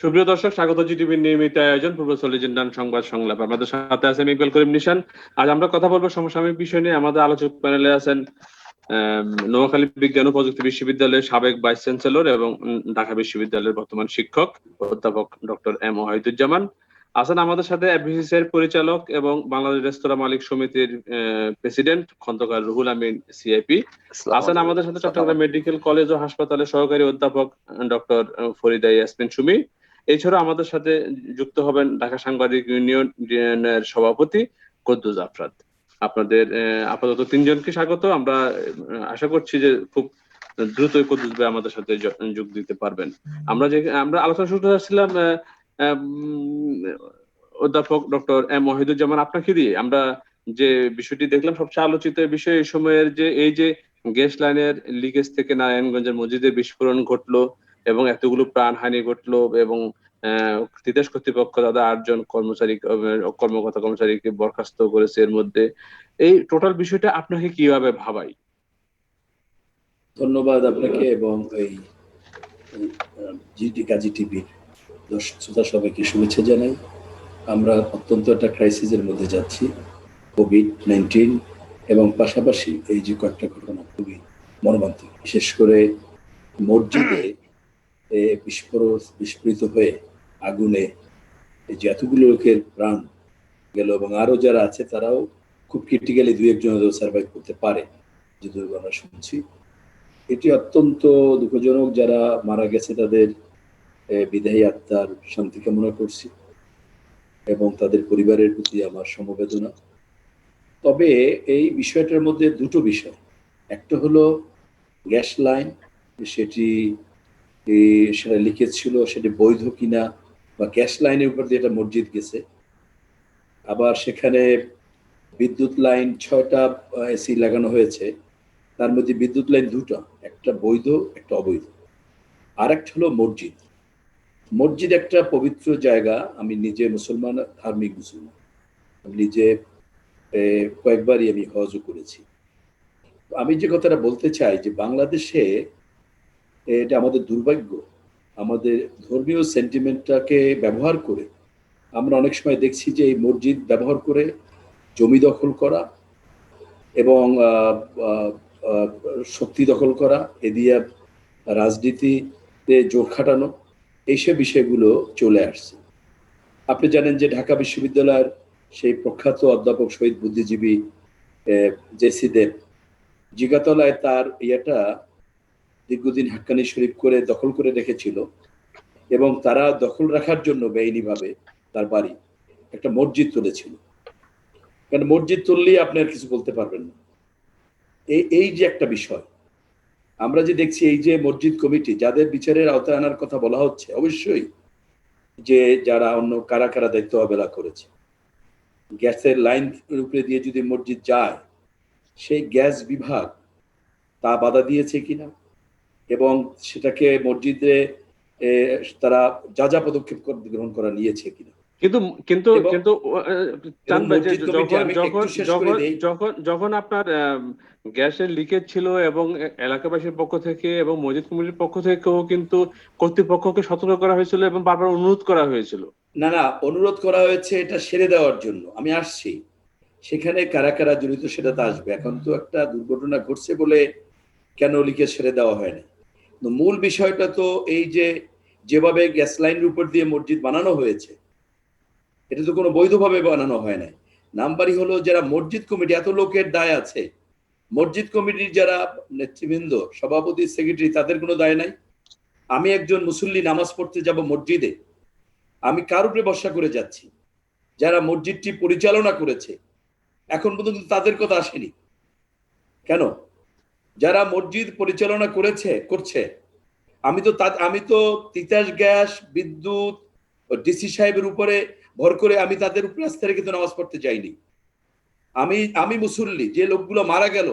সুপ্রিয় দর্শক, স্বাগত জিটিভির নিয়মিত আয়োজন পূর্ব সলিজিন্ডান সংবাদ সংলাপ। আমাদের সাথে আছেন ইকবাল করিম নিশান। আজ আমরা কথা বলবো সমসাময়িক বিষয় নিয়ে। আমাদের আলোচক প্যানেলে আছেন নোয়াখালী বিজ্ঞান ও প্রযুক্তি বিশ্ববিদ্যালয়ের সাবেক ভাইস চ্যান্সেলর এবং ঢাকা বিশ্ববিদ্যালয়ের বর্তমান শিক্ষক অধ্যাপক ডক্টর এম ওয়াহিদুজ্জামান। আছেন আমাদের সাথে এফবিসিসি এর পরিচালক এবং বাংলাদেশ রেস্তোরাঁ মালিক সমিতির প্রেসিডেন্ট খন্দকার রুহুল আমিন সিআইপি। আছেন আমাদের সাথে চট্টগ্রাম মেডিকেল কলেজ ও হাসপাতালের সহকারী অধ্যাপক ডক্টর ফরিদা ইয়াসমিন সুমি। এছাড়া আমাদের সাথে যুক্ত হবেন ঢাকা সাংবাদিক ইউনিয়নের সভাপতি কুদ্দুস আফরাদ। আপনাদের আপাতত তিনজনকে স্বাগত। আমরা আশা করছি যে খুব দ্রুতই কুদ্দুস ভাই আমাদের সাথে যোগ দিতে পারবেন। আমরা আলোচনা শুরু করছিলাম অধ্যাপক ডক্টর এম ওয়াহিদুজ্জামান, আপনাকে দিয়ে আমরা যে বিষয়টি দেখলাম সবচেয়ে আলোচিত বিষয় এই সময়ের যে এই যে গ্যাস লাইনের লিকেজ থেকে নারায়ণগঞ্জের মসজিদে বিস্ফোরণ ঘটলো এবং এতগুলো প্রাণহানি ঘটলো এবং তিতাস কর্তৃপক্ষ তাদের 8 জন কর্মকর্তাকে বরখাস্ত করেছে। এর মধ্যে এই টোটাল বিষয়টা আপনাকে কিভাবে ভাবাই? ধন্যবাদ আপনাকে এবং এই কাজী টিভির দর্শক শ্রোতা সবাইকে শুভেচ্ছা জানাই। আমরা অত্যন্ত একটা ক্রাইসিসের মধ্যে যাচ্ছি, কোভিড-19 এবং পাশাপাশি এই যে কয়েকটা ঘটনা খুবই মর্মান্তিক। বিশেষ করে মসজিদে বিস্ফোরিত হয়ে আগুনে যে এতগুলো লোকের প্রাণ গেল এবং আরো যারা আছে তারাও খুব ক্রিটিক্যালি 2-1 জন সার্ভাইভ করতে পারে, যে দুর্ঘটনা শুনছি। এটি অত্যন্ত দুঃখজনক। যারা মারা গেছে তাদের বিদায়ী আত্মার শান্তি কামনা করছি এবং তাদের পরিবারের প্রতি আমার সমবেদনা। তবে এই বিষয়টার মধ্যে দুটো বিষয়, একটা হলো গ্যাস লাইন, সেটা লিকেজ ছিল, সেটা বৈধ কিনা, বা গ্যাস লাইনের উপর দিয়ে একটা মসজিদ গেছে। আবার সেখানে বিদ্যুৎ লাইন 6টা এসি লাগানো হয়েছে, তার মধ্যে বিদ্যুৎ লাইন 2টা, একটা বৈধ একটা অবৈধ। আর একটা হলো মসজিদ। মসজিদ একটা পবিত্র জায়গা। আমি নিজে মুসলমান, ধার্মিক মুসলমান, আমি নিজে কয়েকবারই আমি হজও করেছি। আমি যে কথাটা বলতে চাই যে বাংলাদেশে এটা আমাদের দুর্ভাগ্য, আমাদের ধর্মীয় সেন্টিমেন্টটাকে ব্যবহার করে আমরা অনেক সময় দেখছি যে এই মসজিদ ব্যবহার করে জমি দখল করা এবং শক্তি দখল করা, এদিকে রাজনীতিতে জোর খাটানো, এইসব বিষয়গুলো চলে আসছে। আপনি জানেন যে ঢাকা বিশ্ববিদ্যালয়ের সেই প্রখ্যাত অধ্যাপক শহীদ বুদ্ধিজীবী জেসি দেব জিগাতলায় তার দীর্ঘদিন হাক্কানি শরীফ করে দখল করে রেখেছিল এবং তারা দখল রাখার জন্য বেআইনিভাবে তার বাড়ি একটা মসজিদ তুলেছিল। কারণ মসজিদ তুললেই আপনি আর কিছু বলতে পারবেন না। এই যে একটা বিষয় আমরা যে দেখছি, এই যে মসজিদ কমিটি যাদের বিচারের আওতায় আনার কথা বলা হচ্ছে, অবশ্যই যে যারা অন্য কারা কারা দায়িত্ব অবহেলা করেছে। গ্যাসের লাইন উপরে দিয়ে যদি মসজিদ যায়, সেই গ্যাস বিভাগ তা বাধা দিয়েছে কিনা এবং সেটাকে মসজিদে তারা যা পদক্ষেপ গ্রহণ করা নিয়েছে কিনা। কিন্তু কিন্তু কিন্তু যখন আপনার গ্যাসের লিকেজ ছিল এবং এলাকাবাসীর পক্ষ থেকে এবং মসজিদ কমিটির পক্ষ থেকেও কিন্তু কর্তৃপক্ষকে সতর্ক করা হয়েছিল এবং বারবার অনুরোধ করা হয়েছিল। না, অনুরোধ করা হয়েছে এটা সেরে দেওয়ার জন্য। আমি আসছি, সেখানে কারা কারা জড়িত সেটা তো আসবে। এখন তো একটা দুর্ঘটনা ঘটছে বলে কেন লিকেজ সেরে দেওয়া হয় না। মূল বিষয়টা তো এই যে যেভাবে গ্যাস লাইনের উপর দিয়ে মসজিদ বানানো হয়েছে, এটা তো কোনো বৈধভাবে বানানো হয় নাই। নাম্বারই হলো যারা মসজিদ কমিটি, এত লোকের দায় আছে, মসজিদ কমিটির যারা নেতৃবৃন্দ, সভাপতি, সেক্রেটারি, তাদের কোনো দায় নাই। আমি একজন মুসল্লি নামাজ পড়তে যাব মসজিদে, আমি কার উপরে ভরসা করে যাচ্ছি? যারা মসজিদটি পরিচালনা করেছে এখন পর্যন্ত তাদের কথা আসেনি কেন? যারা মসজিদ পরিচালনা করছে, আমি তো তিতাস গ্যাস, বিদ্যুৎ, ডিসি সাহেবের উপরে ভর করে আমি তাদের উপরে আস্থা রেখে তো নামাজ পড়তে যাইনি। আমি মুসল্লি, যে লোকগুলো মারা গেল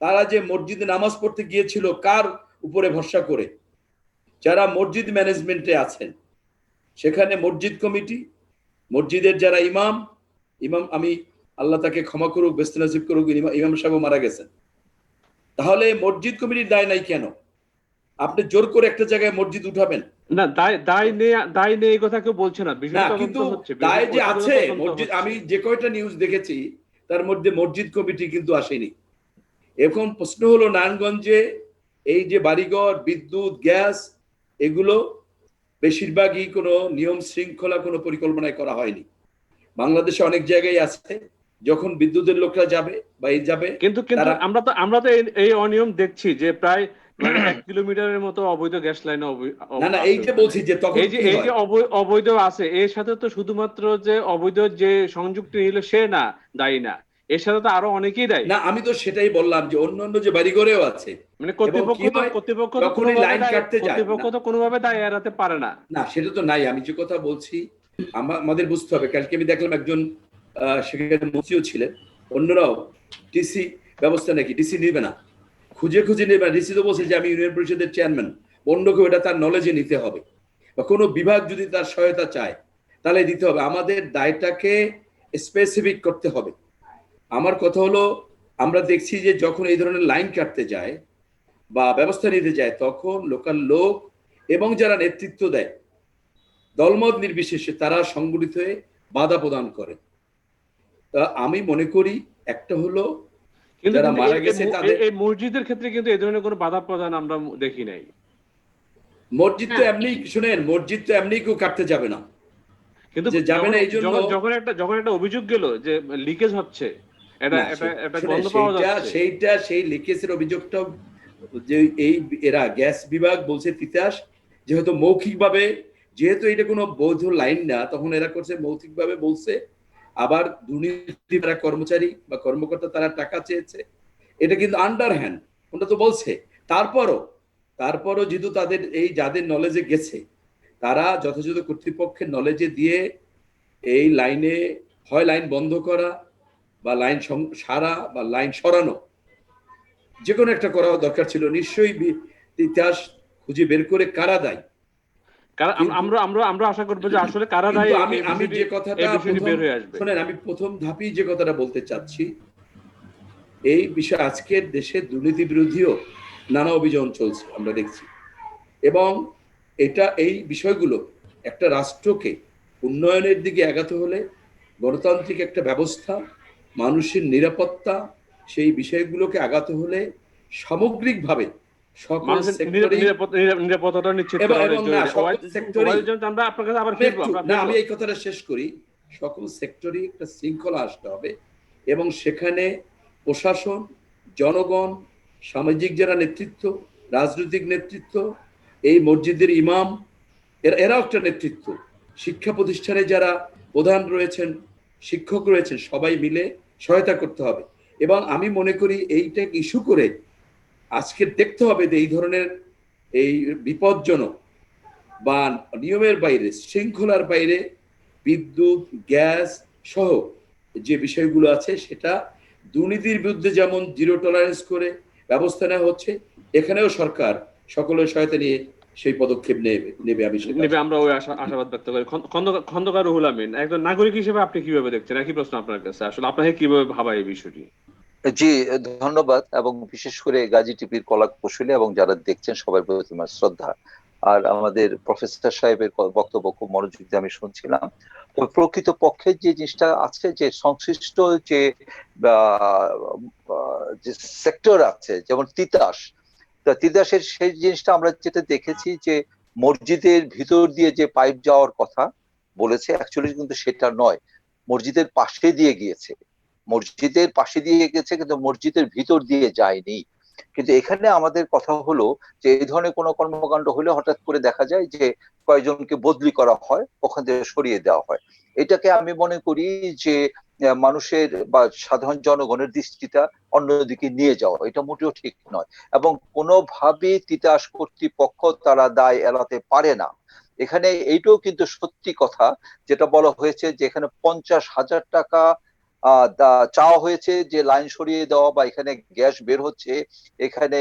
তারা যে মসজিদে নামাজ পড়তে গিয়েছিল কার উপরে ভরসা করে? যারা মসজিদ ম্যানেজমেন্টে আছেন, সেখানে মসজিদ কমিটি, মসজিদের যারা ইমাম, আমি আল্লাহ তাকে ক্ষমা করুক, বেস্তে নসিব করুক, ইমাম সাহেব মারা গেছেন। তাহলে মসজিদ কমিটির দায় নাই কেন? আপনি জোর করে একটা জায়গায় মসজিদ উঠাবেন না, দায় নেই এই কথা কেউ বলছে না, না, বিষয়টা তদন্ত কিন্তু হচ্ছে, দায় যে প্রতিবেদন আছে তদন্ত মসজিদ, হচ্ছে। আমি যে কয়টা নিউজ দেখেছি তার মধ্যে মসজিদ কমিটি কিন্তু আসেনি। এখন প্রশ্ন হলো নারায়ণগঞ্জে এই যে বাড়িঘর, বিদ্যুৎ, গ্যাস, এগুলো বেশিরভাগই কোনো নিয়ম শৃঙ্খলা, কোনো পরিকল্পনায় করা হয়নি। বাংলাদেশে অনেক জায়গায় আছে, যখন বিদ্যুতের লোকরা যাবে বা এই যাবে কিন্তু কিন্তু তারা আমরা তো এই অনিয়ম দেখছি যে প্রায় মানে 1 কিলোমিটারের মতো অবৈধ গ্যাস লাইন না না, এই আছে যে ওখানে। বলছি যে তখন কি এই যে হয়। অবৈধ আছে, এর সাথে তো শুধুমাত্র যে অবৈধ যে সংযুক্ত নিল সে না, দায়ী না, এর সাথে তো আরো অনেকেই দায়ী। না, আমি তো সেটাই বললাম যে অন্যান্য যে বাড়িঘরেও আছে। মানে এবং কি হয়, কর্তৃপক্ষ তো যখনই লাইন কাটতে যায় না, কোনোভাবে দায় এড়াতে পারে না। না সেটা তো নাই, আমি যে কথা বলছি আমাদের বুঝতে হবে। কালকে আমি দেখলাম একজন সেখানে মন্ত্রীও ছিলেন, অন্যরাও, ডিসি ব্যবস্থা নাকি ডিসি নিবে না, খুঁজে খুঁজে নেবে। ডিসি তো বলছে যে আমি ইউনিয়ন পরিষদের চেয়ারম্যান, অন্য কেউ এটা তার নলেজে নিতে হবে, বা কোনো বিভাগ যদি তার সহায়তা চায় তাহলে দিতে হবে। আমাদের দায়টাকে স্পেসিফিক করতে হবে। আমার কথা হলো, আমরা দেখছি যে যখন এই ধরনের লাইন কাটতে যায় বা ব্যবস্থা নিতে যায়, তখন লোকাল লোক এবং যারা নেতৃত্ব দেয় দলমত নির্বিশেষে তারা সংগঠিত হয়ে বাধা প্রদান করে। তা আমি মনে করি একটা হলো কিন্তু যারা কিন্তু মারা গেছে তাদের, এই মসজিদের ক্ষেত্রে কিন্তু এই ধরনের কোনো বাধা প্রদান আমরা দেখি নাই। মসজিদ তো হ্যাঁ, এমনি, শুনেন, মসজিদ তো এমনি কেউ কাটতে যাবে না, কিন্তু যে যাবে না এই জন্য। যখন একটা অভিযোগ গেল যে লিকেজ হচ্ছে, এটা না এটা এটা শুনে, গন্ধ পাওয়া যাচ্ছে। সেই লিকেজের অভিযোগটাও যে এই এরা গ্যাস বিভাগ বলছে তিতাস, যেহেতু মৌখিকভাবে, যেহেতু এটা কোনো বৈধ লাইন না, তখন এরা করছে মৌখিকভাবে বলছে। আবার দুর্নীতি যারা কর্মচারী বা কর্মকর্তা তারা টাকা চেয়েছে, এটা কিন্তু আন্ডার হ্যান্ড, ওটা তো বলছে। তারপরও তারপরও যেহেতু তাদের এই যাদের নলেজে গেছে, তারা যথাযথ কর্তৃপক্ষের নলেজে দিয়ে এই লাইনে হয় লাইন বন্ধ করা বা লাইন সারা বা লাইন সরানো, যে কোনো একটা করা দরকার ছিল। নিশ্চয়ই ইতিহাস খুঁজে বের করে কারা দায়ী। কারণ কিন্তু আমরা আমরা আমরা আশা করবো যে আসলে কারা কিন্তু দায়ী আমি আমি যে কথাটা এই বিষয়টি প্রথম, বের হয়ে আসবে। শোনেন, আমি প্রথম ধাপেই যে কথাটা বলতে চাচ্ছি, এই বিষয়ে আজকের দেশে দুর্নীতি বিরোধীও নানা অভিযান চলছে, আমরা দেখছি। এবং এই বিষয়গুলো একটা রাষ্ট্রকে উন্নয়নের দিকে এগাতে হলে, গণতান্ত্রিক একটা ব্যবস্থা, মানুষের নিরাপত্তা, সেই বিষয়গুলোকে আগাতে হলে সামগ্রিকভাবে সকল মানুষের সেক্টরেই, নিরাপত্তাটা নিশ্চিত এবং করা অনেক এবং না জরুরি। সকল সেক্টরেই, আমরা আপনার কাছে আবার আমি ফিরবো, একটু, আমরা না ফিরবো। আমি এই কথাটা শেষ করি, সকল সেক্টরে একটা শৃঙ্খলা আসতে হবে। এবং সেখানে প্রশাসন, জনগণ, সামাজিক যারা নেতৃত্ব, রাজনৈতিক নেতৃত্ব, এই মসজিদের ইমাম, এরাও একটা নেতৃত্ব, শিক্ষা প্রতিষ্ঠানে যারা প্রধান রয়েছেন, শিক্ষক রয়েছেন, সবাই মিলে সহায়তা করতে হবে। এবং আমি মনে করি এইটাকে ইস্যু করে আজকে দেখতে হবে যে এই ধরনের এই বিপজ্জনক বা নিয়মের বাইরে, শৃঙ্খলার বাইরে বিদ্যুৎ, গ্যাস সহ যে বিষয়গুলো আছে, সেটা দুর্নীতির বিরুদ্ধে যেমন জিরো টলারেন্স করে ব্যবস্থা নেওয়া হচ্ছে, এখানেও সরকার সকলের সহায়তা নিয়ে সেই পদক্ষেপ নেবে আমি সেটা নেবে, আমরা ওই আশাবাদ ব্যক্ত করি। খন্দকার রুহুল আমিন, একজন নাগরিক হিসেবে আপনি কিভাবে দেখছেন? একই প্রশ্ন আপনার কাছে, আসলে আপনাকে কিভাবে ভাবায় এই বিষয়টি? জি, ধন্যবাদ। এবং বিশেষ করে গাজী টিভির কলা কৌশলী এবং যারা দেখছেন সবার প্রতি আমার শ্রদ্ধা। আর আমাদের প্রফেসর সাহেবের বক্তব্য খুব মনোযোগ দিয়ে আমি শুনছিলাম। তবে প্রকৃত পক্ষে যে জিনিসটা আছে, যে সংশ্লিষ্ট যে যে সেক্টর আছে, যেমন তিতাস, তা তিতাসের সেই জিনিসটা আমরা যেটা দেখেছি যে মসজিদের ভিতর দিয়ে যে পাইপ যাওয়ার কথা বলেছে, অ্যাকচুয়ালি কিন্তু সেটা নয়, মসজিদের পাশে দিয়ে গিয়েছে। মসজিদের পাশে দিয়ে গেছে কিন্তু মসজিদের ভিতর দিয়ে যায়নি। কিন্তু এখানে আমাদের কথা হলো যে এই ধরনের কোনো কর্মকাণ্ড হলে হঠাৎ করে দেখা যায় যে কয়েকজনকে বদলি করা হয়, ওখান থেকে সরিয়ে দেওয়া হয়। এটাকে আমি মনে করি যে মানুষের বা সাধারণ জনগণের দৃষ্টিটা অন্যদিকে নিয়ে যাওয়া, এটা মোটেও ঠিক নয়। এবং কোনোভাবেই তিতাস কর্তৃপক্ষ তারা দায় এড়াতে পারে না। এখানে এইটাও কিন্তু সত্যি কথা যেটা বলা হয়েছে, যে এখানে 50,000 টাকা চাওয়া হয়েছে যে লাইন সরিয়ে দেওয়া বা এখানে গ্যাস বের হচ্ছে, এখানে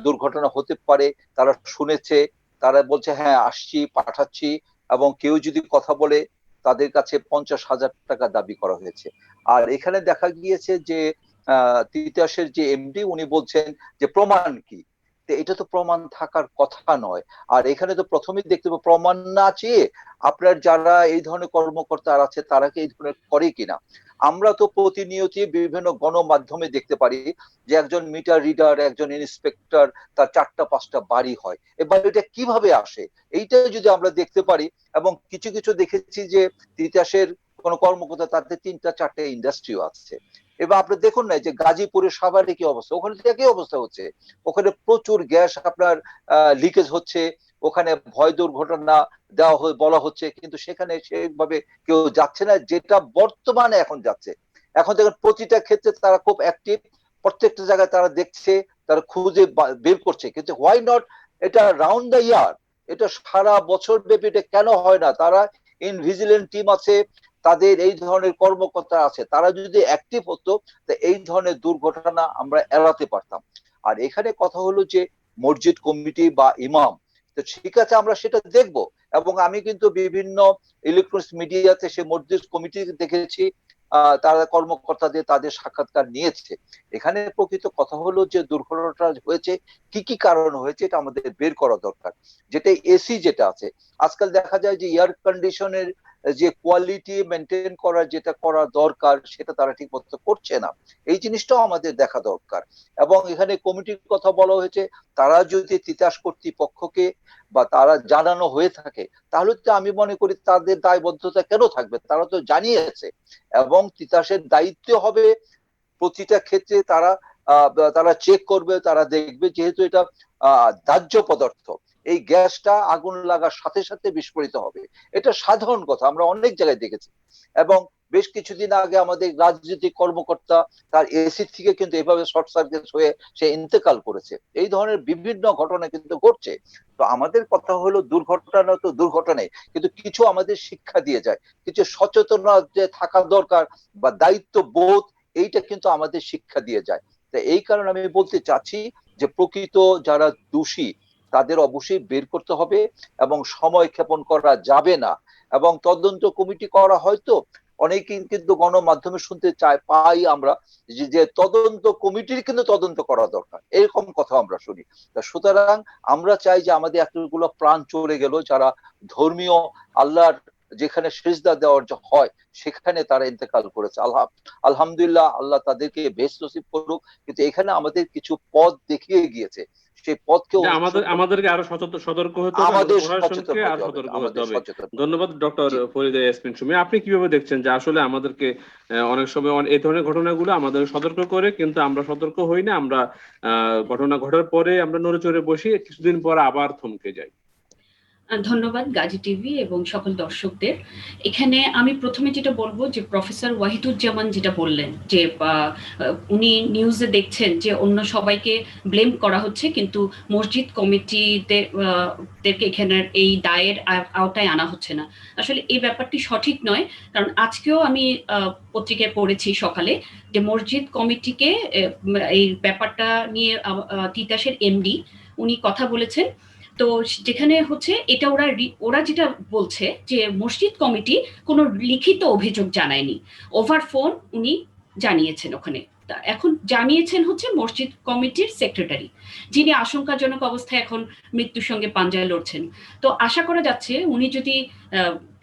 দুর্ঘটনা হতে পারে, তারা শুনেছে, তারা বলছে হ্যাঁ আসছি, পাঠাচ্ছি। এবং কেউ যদি কথা বলে তাদের কাছে 50,000 টাকা দাবি করা হয়েছে। আর এখানে দেখা গিয়েছে যে তিতাসের যে এমডি উনি বলছেন যে প্রমাণ কি, তো এটা তো প্রমাণ থাকার কথা নয়। আর এখানে তো প্রথমেই দেখতে পাবো প্রমাণ না চেয়ে আপনার যারা এই ধরনের কর্মকর্তা আছে তারা কি এই ধরনের করে কিনা। আমরা তো প্রতিনিয়ত বিভিন্ন গণমাধ্যমে দেখতে পারি যে একজন মিটার রিডার, একজন ইন্সপেক্টর, তার 4টা 5টা বাড়ি হয়। এই বাড়িটা কিভাবে আসে এইটা যদি আমরা দেখতে পারি, এবং কিছু কিছু দেখেছি যে তিতাসের কোন কর্মকর্তা তাদের 3টা 4টা ইন্ডাস্ট্রিও আছে। এবার আপনি দেখুন না যে গাজীপুরের সাভারে কি অবস্থা, ওখানে কি অবস্থা হচ্ছে, ওখানে প্রচুর গ্যাস আপনার লিকেজ হচ্ছে, ওখানে ভয় দুর্ঘটনা বলা হচ্ছে, কিন্তু সেখানে সেভাবে কেউ যাচ্ছে না, যেটা বর্তমানে এখন যাচ্ছে। এখন দেখেন প্রতিটা ক্ষেত্রে তারা খুব অ্যাক্টিভ, প্রত্যেকটা জায়গায় তারা দেখছে, তারা খুঁজে বের করছে, কিন্তু হোয়াই নট এটা রাউন্ড দ্য ইয়ার, এটা সারা বছর ব্যাপী এটা কেন হয় না? তারা ভিজিলেন্ট টিম আছে, তাদের এই ধরনের কর্মকর্তা আছে, তারা যদি অ্যাক্টিভ হতো তো এই ধরনের দুর্ঘটনা আমরা এড়াতে পারতাম। আর এখানে কথা হলো যে মসজিদ কমিটি বা ইমাম, তো ঠিক আছে আমরা সেটা দেখব। এবং আমি কিন্তু বিভিন্ন ইলেকট্রনিক্স মিডিয়াতে সে মসজিদ কমিটি দেখেছি, তারা কর্মকর্তাদের তাদের সাক্ষাৎকার নিয়েছে। এখানে প্রকৃত কথা হলো যে দুর্ঘটনাটা হয়েছে কি কি কারণ হয়েছে এটা আমাদের বের করা দরকার। যেটা এসি যেটা আছে, আজকাল দেখা যায় যে এয়ার কন্ডিশনের যে কোয়ালিটি মেনটেন করা যেটা করা দরকার সেটা তারা ঠিক মতো করছে না, এই জিনিসটাও আমাদের দেখা দরকার। এবং এখানে কমিটির কথা বলা হয়েছে, তারা যদি তিতাস কর্তৃপক্ষকে বা তারা জানানো হয়ে থাকে তাহলে তো আমি মনে করি তাদের দায়বদ্ধতা কেন থাকবে, তারা তো জানিয়েছে। এবং তিতাসের দায়িত্ব হবে প্রতিটা ক্ষেত্রে তারা তারা চেক করবে, তারা দেখবে, যেহেতু এটা দাহ্য পদার্থ, এই গ্যাসটা আগুন লাগার সাথে সাথে বিস্ফোরিত হবে, এটা সাধারণ কথা, আমরা অনেক জায়গায় দেখেছি। এবং বেশ কিছুদিন আগে আমাদের রাজনৈতিক কর্মকর্তা তার এসি থেকে কিন্তু এভাবে শর্ট সার্কিট হয়ে সে ইন্তেকাল করেছে। এই ধরনের বিভিন্ন ঘটনা কিন্তু ঘটছে। তো আমাদের কথা হলো দুর্ঘটনা তো দুর্ঘটনাই, কিন্তু কিছু আমাদের শিক্ষা দিয়ে যায়, কিছু সচেতনতা যে থাকা দরকার বা দায়িত্ব বোধ, এইটা কিন্তু আমাদের শিক্ষা দিয়ে যায়। তো এই কারণে আমি বলতে চাচ্ছি যে প্রকৃত যারা দোষী তাদের অবশ্যই বের করতে হবে এবং সময় ক্ষেপণ করা যাবে না। এবং তদন্ত কমিটি করা হয়তো অনেকেই কিন্তু গণমাধ্যমে শুনতে চায় পাই আমরা যে তদন্ত কমিটির কিন্তু তদন্ত করা দরকার, এরকম কথা আমরা শুনি। সুতরাং আমরা চাই যে আমাদের এতগুলো প্রাণ চলে গেল যারা ধর্মীয় আল্লাহর যেখানে সেজদা দেওয়ার হয় সেখানে তারা ইন্তেকাল করেছে, আলহামদুলিল্লাহ, আল্লাহ তাদেরকে বেশ নসিব করুক। কিন্তু এখানে আমাদের কিছু পথ দেখিয়ে গিয়েছে, সেই পথকে আমাদেরকে আরো সতর্ক হতে হবে, আমাদের আমাদের সচেতন প্রশাসনকে আরো হতে হবে, সতর্ক হতে আমাদের হবে। সচেতন হতে ধন্যবাদ হবে। Doctor G Farida Yasmin Sumi. আপনি কিভাবে দেখছেন যে আসলে আমাদেরকে অনেক সময় এই ধরনের ঘটনাগুলো আমাদের সতর্ক করে, কিন্তু আমরা সতর্ক হই না, আমরা ঘটনা ঘটার পরে আমরা নড়ে চড়ে বসি, কিছুদিন পর আবার থমকে যাই। ধন্যবাদ গাজী টিভি এবং সকল দর্শকদের। এখানে আমি প্রথমে যেটা বলবো যে প্রফেসর ওয়াহিদুজ্জামান যেটা বললেন যে উনি নিউজে দেখছেন যে অন্য সবাইকে ব্লেম করা হচ্ছে, কিন্তু মসজিদ কমিটিদেরকে এখানে এই দায়ের আওতায় আনা হচ্ছে না। আসলে এই ব্যাপারটি সঠিক নয়, কারণ আজকেও আমি পত্রিকায় পড়েছি সকালে যে মসজিদ কমিটিকে এই ব্যাপারটা নিয়ে তিতাসের এমডি উনি কথা বলেছেন। তো যেখানে হচ্ছে এটা ওরা যেটা বলছে যে মসজিদ কমিটি কোনো লিখিত অভিযোগ জানায়নি, ওভার ফোন উনি জানিয়েছেন ওখানে। এখন জানিয়েছেন হচ্ছে মসজিদ কমিটির সেক্রেটারি, যিনি আশঙ্কাজনক অবস্থায় এখন মৃত্যুর সঙ্গে পাঞ্জায় লড়ছেন। তো আশা করা যাচ্ছে উনি যদি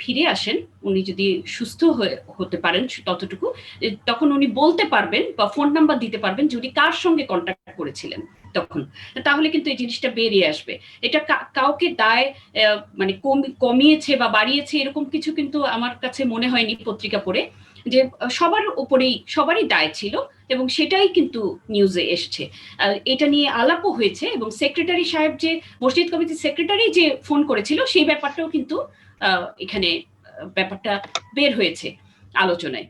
ফিরে আসেন, উনি যদি সুস্থ হতে পারেন ততটুকু, তখন উনি বলতে পারবেন বা ফোন নাম্বার দিতে পারবেন যে উনি কার সঙ্গে কন্ট্যাক্ট করেছিলেন তখন, তাহলে কিন্তু এই জিনিসটা বেরিয়ে আসবে। এটা কাউকে দায় মানে কমিয়েছে বা বাড়িয়েছে এরকম কিছু কিন্তু আমার কাছে মনে হয়নি পত্রিকা পড়ে, যে সবার উপরেই সবারই দায় ছিল এবং সেটাই কিন্তু নিউজে এসছে। এটা নিয়ে আলাপও হয়েছে এবং সেক্রেটারি সাহেব যে মসজিদ কমিটির সেক্রেটারি যে ফোন করেছিল সেই ব্যাপারটাও কিন্তু এখানে ব্যাপারটা বের হয়েছে আলোচনায়।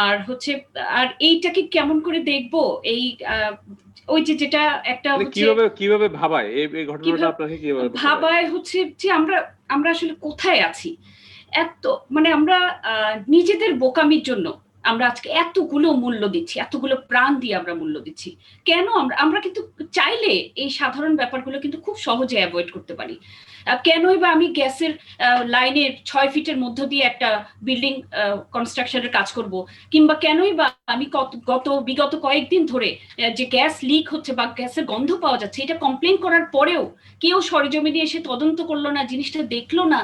আর হচ্ছে আর এইটাকে কেমন করে দেখবো, এই ওই যে যেটা একটা কিভাবে ভাবায় এই ঘটনাটা আপনাকে কিভাবে ভাবায় হচ্ছে যে আমরা আসলে কোথায় আছি। এত মানে আমরা নিজেদের বোকামির জন্য আমরা আজকে এতগুলো মূল্য দিচ্ছি, এতগুলো প্রাণ দিয়ে আমরা মূল্য দিচ্ছি। কেন আমরা কিন্তু চাইলে এই সাধারণ ব্যাপারগুলো কিন্তু খুব সহজে অ্যাভয়েড করতে পারি। কেনই বা আমি গ্যাসের লাইনের 6 ফিটের মধ্য দিয়ে একটা বিল্ডিং কনস্ট্রাকশনের কাজ করব, কিংবা কেনই বা আমি বিগত কয়েকদিন ধরে যে গ্যাস লিক হচ্ছে বা গ্যাসের গন্ধ পাওয়া যাচ্ছে, এটা কমপ্লেন করার পরেও কেউ সরেজমিনে এসে তদন্ত করলো না, জিনিসটা দেখলো না।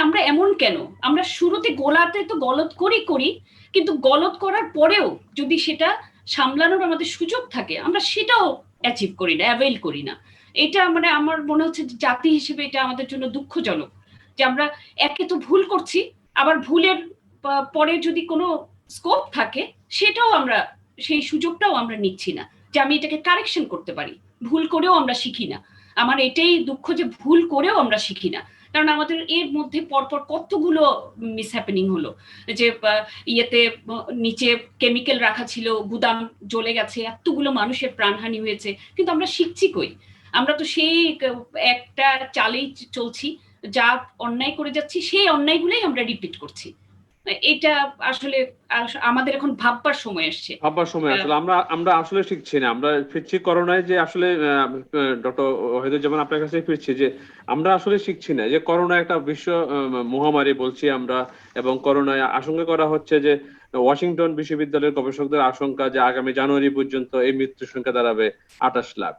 আমরা এমন কেন? আমরা শুরুতে গোলাতে তো গলত করি, কিন্তু গলত করার পরেও যদি সেটা সামলানোর আমাদের সুযোগ থাকে, আমরা সেটাও অ্যাচিভ করি না, অ্যাভেল করি না। এটা আমার মনে হচ্ছে জাতি হিসেবে এটা আমাদের জন্য দুঃখজনক যে আমরা একে তো ভুল করছি, আবার ভুলের পরে যদি কোনো স্কোপ থাকে সেটাও আমরা, সেই সুযোগটাও আমরা নিচ্ছি না যে আমি এটাকে কারেকশন করতে পারি। ভুল করেও আমরা শিখি না। আমার এটাই দুঃখ যে ভুল করেও আমরা শিখি না। কারণ আমাদের এর মধ্যে পরপর কতগুলো মিসহ্যাপেনিং হলো, যে ইয়েতে নিচে কেমিক্যাল রাখা ছিল, গুদাম জ্বলে গেছে, এতগুলো মানুষের প্রাণহানি হয়েছে, কিন্তু আমরা শিখছি কই? আমরা তো সেই একটা চালেই চলছি, যা অন্যায় করে যাচ্ছি সেই অন্যায়গুলোই আমরা রিপিট করছি। এটা আসলে আমাদের এখন ভাববার সময় আসছে। ভাববার সময় আসলে আমরা আসলে শিখছি না, আমরা ফিরছি করোনায়, যে আসলে ডক্টর ওয়াহিদুজ্জামান আপনার কাছে ফিরছি যে আমরা আসলে শিখছি না যে করোনা একটা বিশ্ব মহামারী বলছি আমরা, এবং করোনায় আশঙ্কা করা হচ্ছে যে ওয়াশিংটন বিশ্ববিদ্যালয়ের গবেষকদের আশঙ্কা যে আগামী জানুয়ারি পর্যন্ত এই মৃত্যুর সংখ্যা দাঁড়াবে 28 লাখ।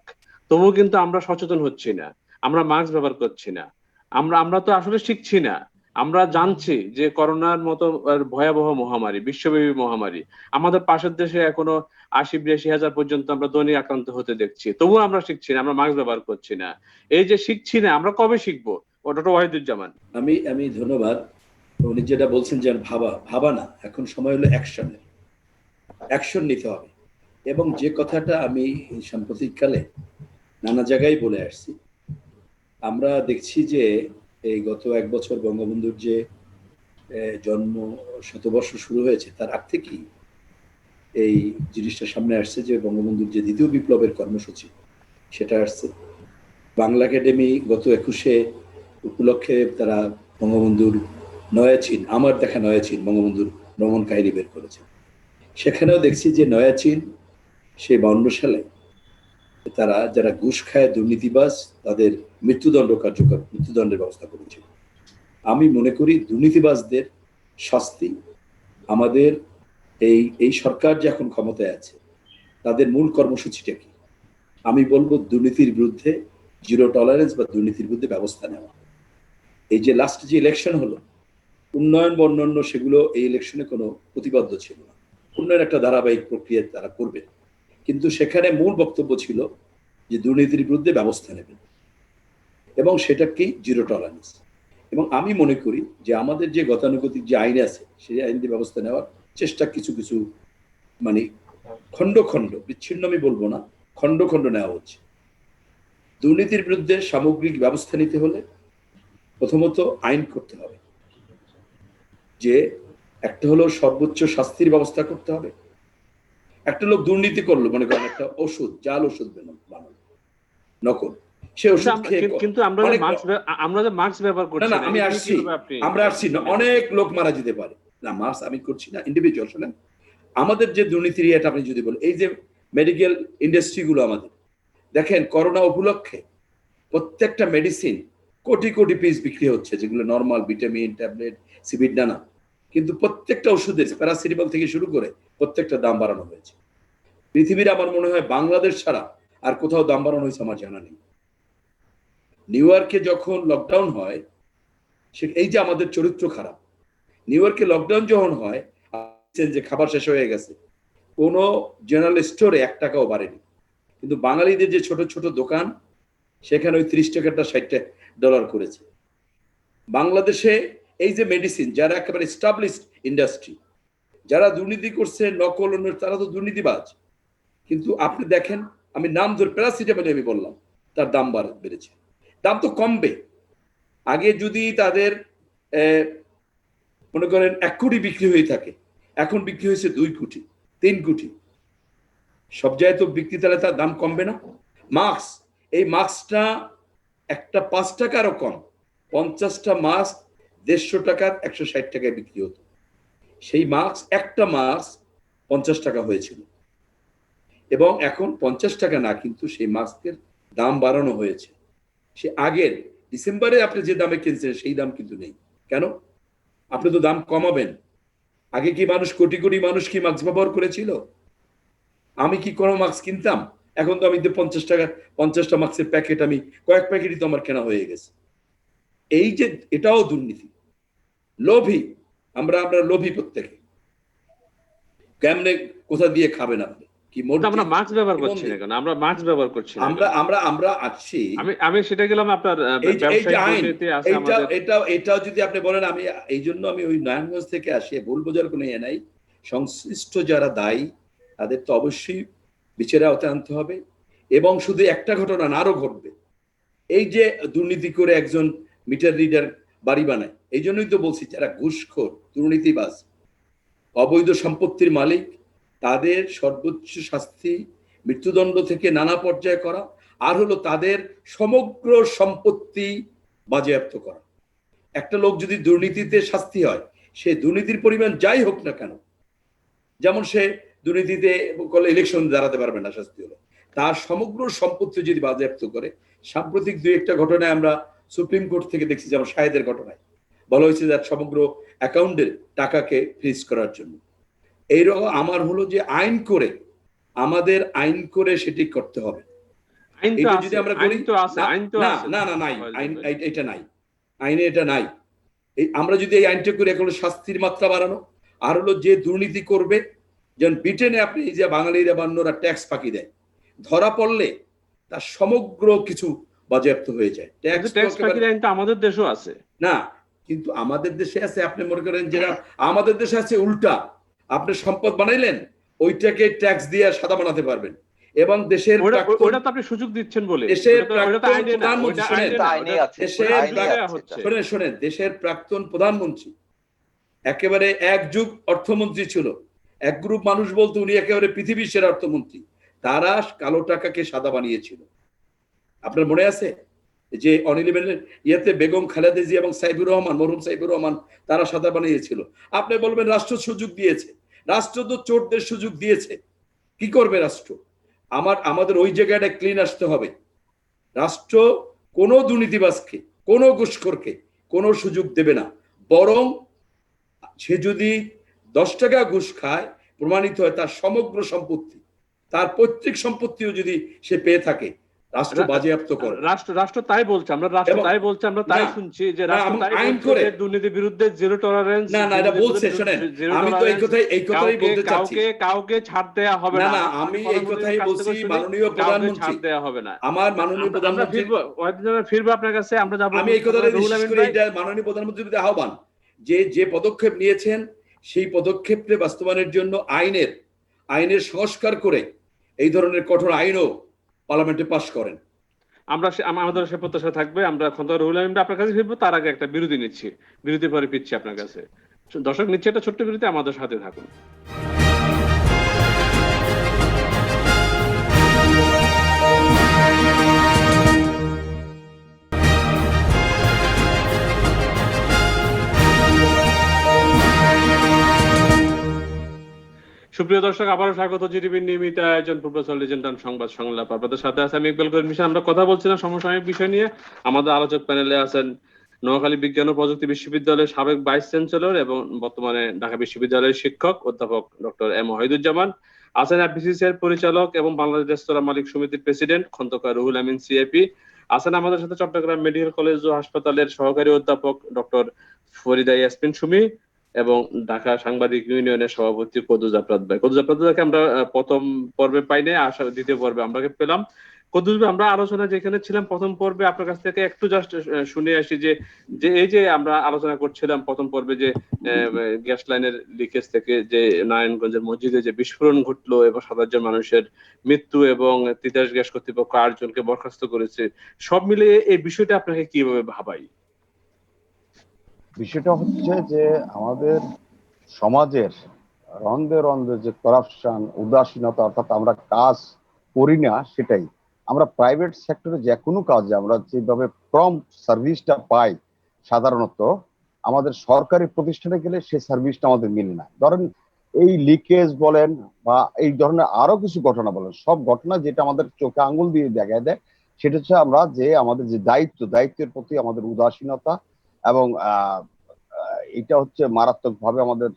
তবুও কিন্তু আমরা সচেতন হচ্ছি না, আমরা মাস্ক ব্যবহার করছি না, আমরা তো আসলে শিখছি না। আমরা জানছি যে করোনার মতো ভয়াবহ মহামারী, বিশ্বব্যাপী মহামারী, আমাদের পাশের দেশে এখনো 80-82 হাজার পর্যন্ত আমরা দৈনিক আক্রান্ত হতে দেখছি, তবুও আমরা শিখছি না, আমরা মাস্ক ব্যবহার করছি না। এই যে শিখছি না, আমরা কবে শিখবো? ডক্টর ওয়াহিদুজ্জামান। আমি ধন্যবাদ। উনি যেটা বলছেন যে ভাবা না, এখন সময় হলো অ্যাকশন নিতে হবে। এবং যে কথাটা আমি সাম্প্রতিককালে নানা জায়গায় বলে আসছি, আমরা দেখছি যে এই গত 1 বছর বঙ্গবন্ধুর যে জন্ম শতবর্ষ শুরু হয়েছে, তার আগ থেকেই এই জিনিসটা সামনে আসছে যে বঙ্গবন্ধুর যে দ্বিতীয় বিপ্লবের কর্মসূচি সেটা আসছে। বাংলা একাডেমি গত 21-এ উপলক্ষে তারা বঙ্গবন্ধুর নয়াচীন, আমার দেখা নয়াচীন, বঙ্গবন্ধুর ভ্রমণ কাহিনী বের করেছে। সেখানেও দেখছি যে নয়াচীন সেই 52 সালে তারা যারা ঘুষ খায়, দুর্নীতিবাজ, তাদের মৃত্যুদণ্ডের ব্যবস্থা করেছিল। আমি মনে করি দুর্নীতিবাজদের শাস্তি আমাদের এই সরকার যে এখন ক্ষমতায় আছে তাদের মূল কর্মসূচিটা কি? আমি বলবো দুর্নীতির বিরুদ্ধে জিরো টলারেন্স বা দুর্নীতির বিরুদ্ধে ব্যবস্থা নেওয়া। এই যে লাস্ট যে ইলেকশন হলো, উন্নয়ন বা অন্যান্য সেগুলো এই ইলেকশনে কোনো প্রতিবদ্ধ ছিল না। উন্নয়ন একটা ধারাবাহিক প্রক্রিয়া তারা করবে, কিন্তু সেখানে মূল বক্তব্য ছিল যে দুর্নীতির বিরুদ্ধে ব্যবস্থা নেবেন, এবং সেটা কি জিরো টলারেন্স। এবং আমি মনে করি যে আমাদের যে গতানুগতিক যে আইন আছে সেই আইন দিয়ে ব্যবস্থা নেওয়ার চেষ্টা কিছু কিছু মানে খণ্ড খণ্ড, বিচ্ছিন্ন আমি বলবো না, খণ্ড খণ্ড নেওয়া হচ্ছে। দুর্নীতির বিরুদ্ধে সামগ্রিক ব্যবস্থা নিতে হলে প্রথমত আইন করতে হবে, যে একটা হলো সর্বোচ্চ শাস্তির ব্যবস্থা করতে হবে। একটা লোক দুর্নীতি করলো, মনে করেন একটা ওষুধ, জাল ওষুধ বানানো, নকল, সে ওষুধ খেয়ে, কিন্তু আমরা যে মাস্ক ব্যবহার করছি না না, আমি আসছি না, অনেক লোক মারা যেতে পারে না। মাস্ক আমি করছি না, ইন্ডিভিজুয়াল। শোনেন, আমাদের যে দুর্নীতির ইয়েটা আপনি যদি বলেন, এই যে মেডিকেল ইন্ডাস্ট্রি গুলো আমাদের, দেখেন করোনা উপলক্ষে প্রত্যেকটা মেডিসিন কোটি কোটি পিস বিক্রি হচ্ছে, যেগুলো নর্মাল ভিটামিন ট্যাবলেট, সিবিড, নানা, কিন্তু প্রত্যেকটা ওষুধের প্যারাসিটামল থেকে শুরু করে প্রত্যেকটা দাম বাড়ানো হয়েছে। পৃথিবীর আমার মনে হয় বাংলাদেশ ছাড়া আর কোথাও দাম বাড়ানো হয়েছে আমার জানা নেই। নিউ ইয়র্কে যখন লকডাউন হয়, এই যে আমাদের চরিত্র খারাপ, নিউ ইয়র্কে লকডাউন যখন হয়, যে খাবার শেষ হয়ে গেছে, কোনো জেনারেল স্টোরে 1 টাকাও বাড়েনি, কিন্তু বাঙালিদের যে ছোট ছোট দোকান, সেখানে ওই 30 টাকাটা $60 করেছে। বাংলাদেশে এই যে মেডিসিন, যারা একেবারে এস্টাবলিশড ইন্ডাস্ট্রি, যারা দুর্নীতি করছে, নকল, তারা তো দুর্নীতিবাজ। কিন্তু আপনি দেখেন, আমি নাম ধরে প্যারাসিটামল আমি বললাম, তার দাম বেড়েছে। দাম তো কমবে। আগে যদি তাদের মনে করেন 1 কোটি বিক্রি হয়ে থাকে, এখন বিক্রি হয়েছে 2 কোটি, 3 কোটি। সব জায়গায় তো বিক্রি, তাহলে তার দাম কমবে না? মাস্ক, এই মাস্কটা একটা 5 টাকারও কম, 50টা মাস্ক 150 টাকার 160 টাকায় বিক্রি হতো। সেই মাস্ক, একটা মাস্ক 50 টাকা হয়েছিল, এবং এখন 50 টাকা না, কিন্তু সেই মাস্কের দাম বাড়ানো হয়েছে। সে আগের ডিসেম্বরে আপনি যে দামে কিনছেন সেই দাম কিন্তু নেই। কেন? আপনি তো দাম কমাবেন। আগে কি মানুষ, কোটি কোটি মানুষ কি মাস্ক ব্যবহার করেছিল? আমি কি কোনো মাস্ক কিনতাম? এখন তো আমি 50 টাকা 50টা মাস্কের প্যাকেট, আমি কয়েক প্যাকেটই তো আমার কেনা হয়ে গেছে। এই যে এটাও দুর্নীতি, লোভী। আমরা লোভী প্রত্যেকে। কেমনে কোথা দিয়ে খাবেন আপনি? কি কিন্তু আমরা মসজিদ, মাস্ক ব্যবহার কি করছি না মন্দির? কেন? আমরা মাস্ক ব্যবহার করছি না আমরা কেন? আমরা আমরা আছি। আমি সেটা গেলাম আপনার এই যে ব্যবসায়িক আইন, দুর্নীতি আছে এইটা আমাদের। এটাও যদি আপনি বলেন, আমি এই জন্য আমি ওই নারায়ণগঞ্জ থেকে আসি, ভুল বোঝার কোনো ইয়ে নাই। সংশ্লিষ্ট যারা দায়ী তাদের তো অবশ্যই বিচারের আওতায় আনতে হবে, এবং শুধু একটা ঘটনা না, আরো ঘটবে। এই যে দুর্নীতি করে একজন মিটার রিডার বাড়ি বানায়, এই জন্যই তো বলছি যারা ঘুষখোর, দুর্নীতিবাজ, অবৈধ সম্পত্তির মালিক, তাদের সর্বোচ্চ শাস্তি মৃত্যুদণ্ড থেকে নানা পর্যায়ে করা, আর হলো তাদের সমগ্র সম্পত্তি বাজেয়াপ্ত করা। একটা লোক যদি দুর্নীতিতে শাস্তি হয়, সে দুর্নীতির পরিমাণ যাই হোক না কেন, যেমন সে দুর্নীতিতে করলে ইলেকশন দাঁড়াতে পারবে না, শাস্তি হলো তার সমগ্র সম্পত্তি যদি বাজেয়াপ্ত করে। সাম্প্রতিক দুই একটা ঘটনায় আমরা সুপ্রিম কোর্ট থেকে দেখছি, যেমন শাহেদের ঘটনায় বলা হয়েছে যে সমগ্র অ্যাকাউন্টের টাকাকে ফ্রিজ করার জন্য। এইরকম আমার হলো যে আমাদের আইন করে সেটি করতে হবে। আইন তো এটা আছে, যদি আমরা আইন করি, তো আছে, আইন তো না আছে। না না নাই, আইন এটা নাই, আইনে এটা নাই। এই আমরা যদি এই আইনটা করি, এখন শাস্তির মাত্রা বাড়ানো, আর হলো যে দুর্নীতি করবে, যেমন ব্রিটেনে আপনি এই যে বাঙালিরা বা অন্যরা ট্যাক্স ফাঁকি দেয়, ধরা পড়লে তার সমগ্র কিছু বাজেয়াপ্ত হয়ে যায়। কিন্তু ট্যাক্স ফাঁকির আইন তো আমাদের দেশেও আছে। না, কিন্তু আমাদের দেশে আছে, আপনি মনে করেন যেটা আমাদের দেশে আছে উল্টা, আপনি সম্পদ বানাইলেন, ওইটাকে ট্যাক্স দিয়ে সাদা বানাতে পারবেন। এবং দেশের ওটা তো আপনি সুযোগ দিচ্ছেন বলে, দেশের ওটা তো আইনে না, প্রধানমন্ত্রী, ওটা শোনেন, আইনে না, আইনে ওটা আছে, দেশের সুযোগ দেয়া হচ্ছে। শোনেন, দেশের প্রাক্তন প্রধানমন্ত্রী একেবারে এক যুগ অর্থমন্ত্রী ছিল, এক গ্রুপ মানুষ বলতো উনি একেবারে পৃথিবীর সেরা অর্থমন্ত্রী, তারা কালো টাকাকে সাদা বানিয়েছিল। আপনার মনে আছে যে অনিলিভেনের ইয়েতে বেগম খালেদা জিয়া এবং সাইফুর রহমান, মরহুম সাইফুর রহমান, তারা সাদা বানিয়েছিল। আপনি বলবেন রাষ্ট্র সুযোগ দিয়েছে, রাষ্ট্র তো চোরদের সুযোগ দিয়েছে। কি করবে রাষ্ট্র? আমাদের ওই জায়গাটা ক্লিন আসতে হবে। রাষ্ট্র কোনো দুর্নীতিবাজকে, কোনো ঘুষখোরকে কোনো সুযোগ দেবে না, বরং সে যদি 10 টাকা ঘুষ খায়, প্রমাণিত হয় তার সমগ্র সম্পত্তি, তার পৈতৃক সম্পত্তিও যদি সে পেয়ে থাকে, রাষ্ট্র বাজেয়াপ্ত করে। রাষ্ট্র তাই বলছে, আমরা রাষ্ট্র তাই বলছে, আমরা তাই শুনছি যে রাষ্ট্র তাই আইন বলছে করে যে দুর্নীতির বিরুদ্ধে জিরো টলারেন্স। না না, এটা বলছে, শোনেন, আমি তো এই কথাই বলতে চাচ্ছি। কাউকে ছাড় দেয়া হবে না না। না, আমি এই কথাই বলছি, মাননীয় প্রধানমন্ত্রী, ছাড় দেয়া হবে না। আমার মাননীয় প্রধানমন্ত্রী, ফিরবো আপনার কাছে, আমরা যাবো। আমি এই কথাটা বিশেষ করে এটা মাননীয় প্রধানমন্ত্রীর আহ্বান, যে পদক্ষেপ নিয়েছেন সেই পদক্ষেপকে বাস্তবায়নের জন্য আইনের সংস্কার করে এই ধরনের কঠোর আইনও পার্লামেন্টে পাশ করেন। আমাদের সে প্রত্যাশা থাকবে। আমরা খন্দকার রুহুল আমিন আপনার কাছে ফিরবো, তার আগে একটা বিরতি নিচ্ছি, বিরতি পরে ফিরছি আপনার কাছে। দর্শক, নিচ্ছে একটা ছোট্ট বিরতি, আমাদের সাথে থাকুন। সুপ্রিয় দর্শক, আবারও স্বাগত জিটিভির নিয়মিত আয়োজন প্রফেসর লিজেন্ডার সংবাদ সংলাপ। আপনাদের সাথে আছে আমি ইকবাল করিম মিশন। আমরা কথা বলছিলাম সমসাময়িক বিষয় নিয়ে। আমাদের আলোচক প্যানেলে আছেন নোয়াখালী বিজ্ঞান ও প্রযুক্তি বিশ্ববিদ্যালয়ের সাবেক ভাইস চ্যান্সেলর এবং বর্তমানে ঢাকা বিশ্ববিদ্যালয়ের শিক্ষক অধ্যাপক ডক্টর এম ওয়াহিদুজ্জামান, আছেন এফবিসিসি এর পরিচালক এবং বাংলাদেশ রেস্তোরাঁ মালিক সমিতির প্রেসিডেন্ট খন্দকার রুহুল আমিন সিএপি, আছেন আমাদের সাথে চট্টগ্রাম মেডিকেল কলেজ ও হাসপাতালের সহকারী অধ্যাপক ডক্টর ফরিদা ইয়াসমিন সুমি এবং ঢাকা সাংবাদিক ইউনিয়নের সভাপতি কদুস আফরাদ ভাই। কদুস আফরাদ ভাইকে আমরা প্রথম পর্বে পাইনি, আশা দ্বিতীয় পর্বে আমরা পেলাম। কদুস ভাই, আমরা আলোচনা যেখানে ছিলাম প্রথম পর্বে, আপনার কাছ থেকে একটু জাস্ট শুনে আসি যে এই যে আমরা আলোচনা করছিলাম প্রথম পর্বে যে গ্যাস লাইনের লিকেজ থেকে যে নারায়ণগঞ্জের মসজিদে যে বিস্ফোরণ ঘটলো এবং 7 জন মানুষের মৃত্যু এবং তিতাস গ্যাস কর্তৃপক্ষ 8 জনকে বরখাস্ত করেছে, সব মিলিয়ে এই বিষয়টা আপনাকে কিভাবে ভাবাই? বিষয়টা হচ্ছে যে আমাদের সমাজের রন্ধে রন্ধে যে করাপশন, উদাসীনতা, অর্থাৎ আমরা কাজ করি না, সেটাই আমরা প্রাইভেট সেক্টরে যে কোনো কাজে আমরা যেভাবে প্রম্পট সার্ভিসটা পাই সাধারণত, আমাদের সরকারি প্রতিষ্ঠানে গেলে সেই সার্ভিসটা আমাদের মিলে না। ধরেন এই লিকেজ বলেন বা এই ধরনের আরো কিছু ঘটনা বলেন, সব ঘটনা যেটা আমাদের চোখে আঙ্গুল দিয়ে দেখায় দেয় সেটা হচ্ছে আমরা যে আমাদের যে দায়িত্বের প্রতি আমাদের উদাসীনতা, এবং এটা হচ্ছে মারাত্মক ভাবে আমাদের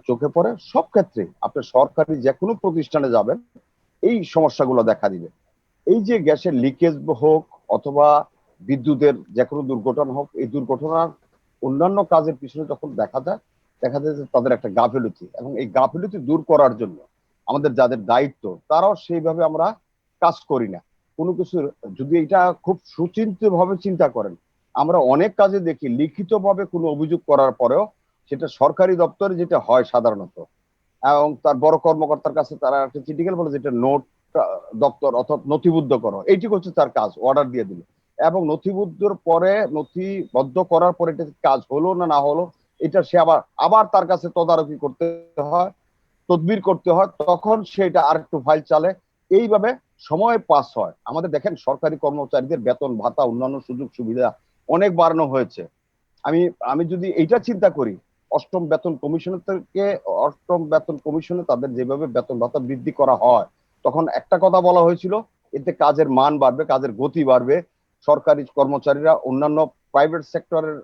চোখে পড়ে। সব ক্ষেত্রে আপনি সরকারি যে কোনো প্রতিষ্ঠানে যাবেন এই সমস্যাগুলো দেখা দিবে। এই যে গ্যাসের লিকেজ হোক অথবা বিদ্যুতের যে কোনো দুর্ঘটনা হোক, এই দুর্ঘটনার অন্যান্য কাজের পিছনে যখন দেখা যায় যে তাদের একটা গাফিলতি, এবং এই গাফিলতি দূর করার জন্য আমাদের যাদের দায়িত্ব তারাও সেইভাবে আমরা কাজ করি না। কোনো কিছু যদি এটা খুব সুচিন্তিত ভাবে চিন্তা করেন, আমরা অনেক কাজে দেখি লিখিতভাবে কোনো অভিযোগ করার পরেও সেটা সরকারি দপ্তরে যেটা হয় সাধারণত, এবং তার বড় কর্মকর্তার কাছে তারা একটা চিঠি গেলে বলে যেটা নোট দপ্তর অর্থাৎ নথিবদ্ধ করো, এইটি হচ্ছে তার কাজ, অর্ডার দিয়ে দিল, এবং নথিবদ্ধর পরে নথিবদ্ধ করার পরে এটা কাজ হলো না হলো এটা সে আবার তার কাছে তদারকি করতে হয়, তদবির করতে হয়, তখন সেটা আর একটু ফাইল চালে, এইভাবে সময় পাস হয়। আমাদের দেখেন সরকারি কর্মচারীদের বেতন ভাতা অন্যান্য সুযোগ সুবিধা অনেক বাড়ানো হয়েছে। আমি আমি যদি এইটা চিন্তা করি, অষ্টম বেতন কমিশনে তাদের যেভাবে বেতন ভাতা বৃদ্ধি করা হয়, তখন একটা কথা বলা হয়েছিল, এতে কাজের মান বাড়বে, কাজের গতি বাড়বে, সরকারি কর্মচারীরা অন্যান্য প্রাইভেট সেক্টরের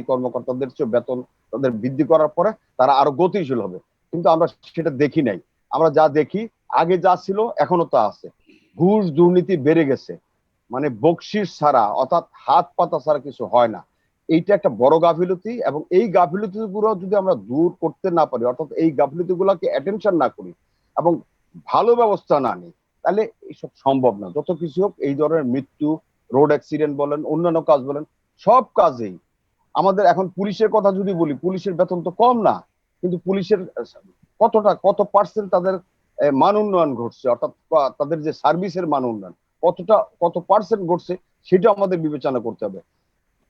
কর্মকর্তাদের চেয়ে বেতন তাদের বৃদ্ধি করার পরে তারা আরো গতিশীল হবে। কিন্তু আমরা সেটা দেখি নাই। আমরা যা দেখি আগে যা ছিল এখনো তা আছে। ঘুষ দুর্নীতি বেড়ে গেছে, মানে বকশিস ছাড়া অর্থাৎ হাত পাতা ছাড়া কিছু হয় না। এইটা একটা বড় গাফিলতি, এবং এই গাফিলতি গুলো যদি আমরা দূর করতে না পারি, অর্থাৎ এই গাফিলতি গুলাকে অ্যাটেনশন না করি এবং ভালো ব্যবস্থা না নিই, তাহলে এইসব সম্ভব না। যত কিছু হোক, এই ধরনের মৃত্যু, রোড অ্যাক্সিডেন্ট বলেন, অন্যান্য কাজ বলেন, সব কাজেই আমাদের এখন পুলিশের কথা যদি বলি, পুলিশের বেতন তো কম না, কিন্তু পুলিশের কত পার্সেন্ট তাদের মান উন্নয়ন ঘটছে, অর্থাৎ তাদের যে সার্ভিসের মান উন্নয়ন কত পার্সেন্ট ঘটছে, সেটা আমাদের বিবেচনা করতে হবে।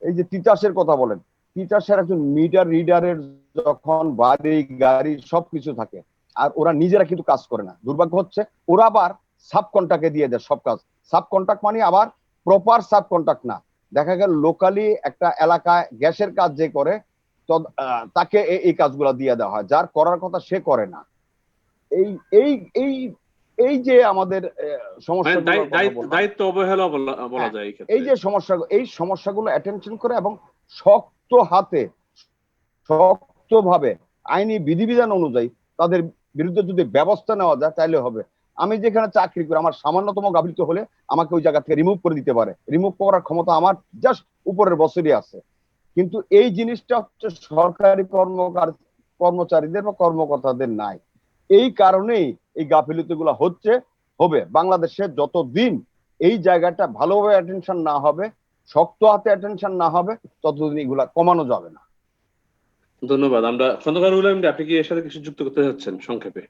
এই যে তিতাসের কথা বলেন, তিতাসের একজন মিটার রিডারের যখন বাড়ি গাড়ি সবকিছু থাকে, আর ওরা নিজেরা কিন্তু কাজ করে না। দুর্ভাগ্য হচ্ছে ওরা আবার সাব কন্ট্রাক্টে দিয়ে দেয় সব কাজ। সাব কন্ট্রাক্ট মানে আবার প্রপার সাব কন্ট্রাক্ট না, দেখা গেল লোকালি একটা এলাকায় গ্যাসের কাজ যে করে তাকে এই কাজগুলো দিয়ে দেওয়া হয়, যার করার কথা সে করে না। এই এই এই এই যে আমাদের সমস্যা, দায়িত্ব অবহেলা বলা যায় এই ক্ষেত্রে। এই যে সমস্যাগুলো অ্যাটেনশন করে এবং শক্ত হাতে শক্তভাবে আইনি বিধিবিধান অনুযায়ী তাদের বিরুদ্ধে যদি ব্যবস্থা নেওয়া যায় তাহলে হবে। আমি যেখানে চাকরি করি, আমার সামান্যতম গাফিলতি হলে আমাকে ওই জায়গা থেকে রিমুভ করে দিতে পারে, রিমুভ করার ক্ষমতা আমার জাস্ট উপরের বছরই আছে। কিন্তু এই জিনিসটা হচ্ছে সরকারি কর্মচারীদের বা কর্মকর্তাদের নাই। এই কারণেই এই গাফিলতি গুলো হবে। বাংলাদেশে যতদিন এই জায়গাটা ভালোভাবে অ্যাটেনশন না হবে, শক্ত হাতে অ্যাটেনশন না হবে, ততদিন এগুলা কমানো যাবে না। ধন্যবাদ। আমরা খন্দকার আপনি কি এর সাথে কিছু যুক্ত করতে চাচ্ছেন সংক্ষেপে?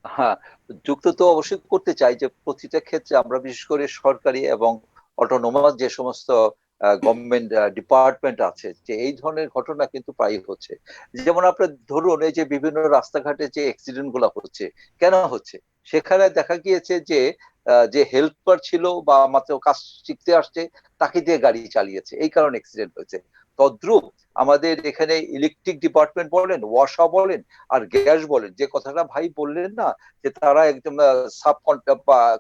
হ্যাঁ, যুক্ত তো অবশ্যই করতে চাই যে প্রতিটা ক্ষেত্রে আমরা বিশেষ করে সরকারি এবং অটোনোমাস যে সমস্ত গভর্নমেন্ট ডিপার্টমেন্ট আছে, যে এই ধরনের ঘটনা কিন্তু প্রায়ই হচ্ছে। যেমন আপনার ধরুন এই যে বিভিন্ন রাস্তাঘাটে যে অ্যাক্সিডেন্ট গুলা হচ্ছে, কেন হচ্ছে? সেখানে দেখা গিয়েছে যে যে হেল্পার ছিল বা মাত্র কাজ শিখতে আসছে তাকে দিয়ে গাড়ি চালিয়েছে, এই কারণে অ্যাক্সিডেন্ট হয়েছে। তদ্রুপ আমাদের এখানে ইলেকট্রিক ডিপার্টমেন্ট বলেন, ওয়াসা বলেন আর গ্যাস বলেন, যে কথাটা ভাই বললেন না যে তারা একদম সাব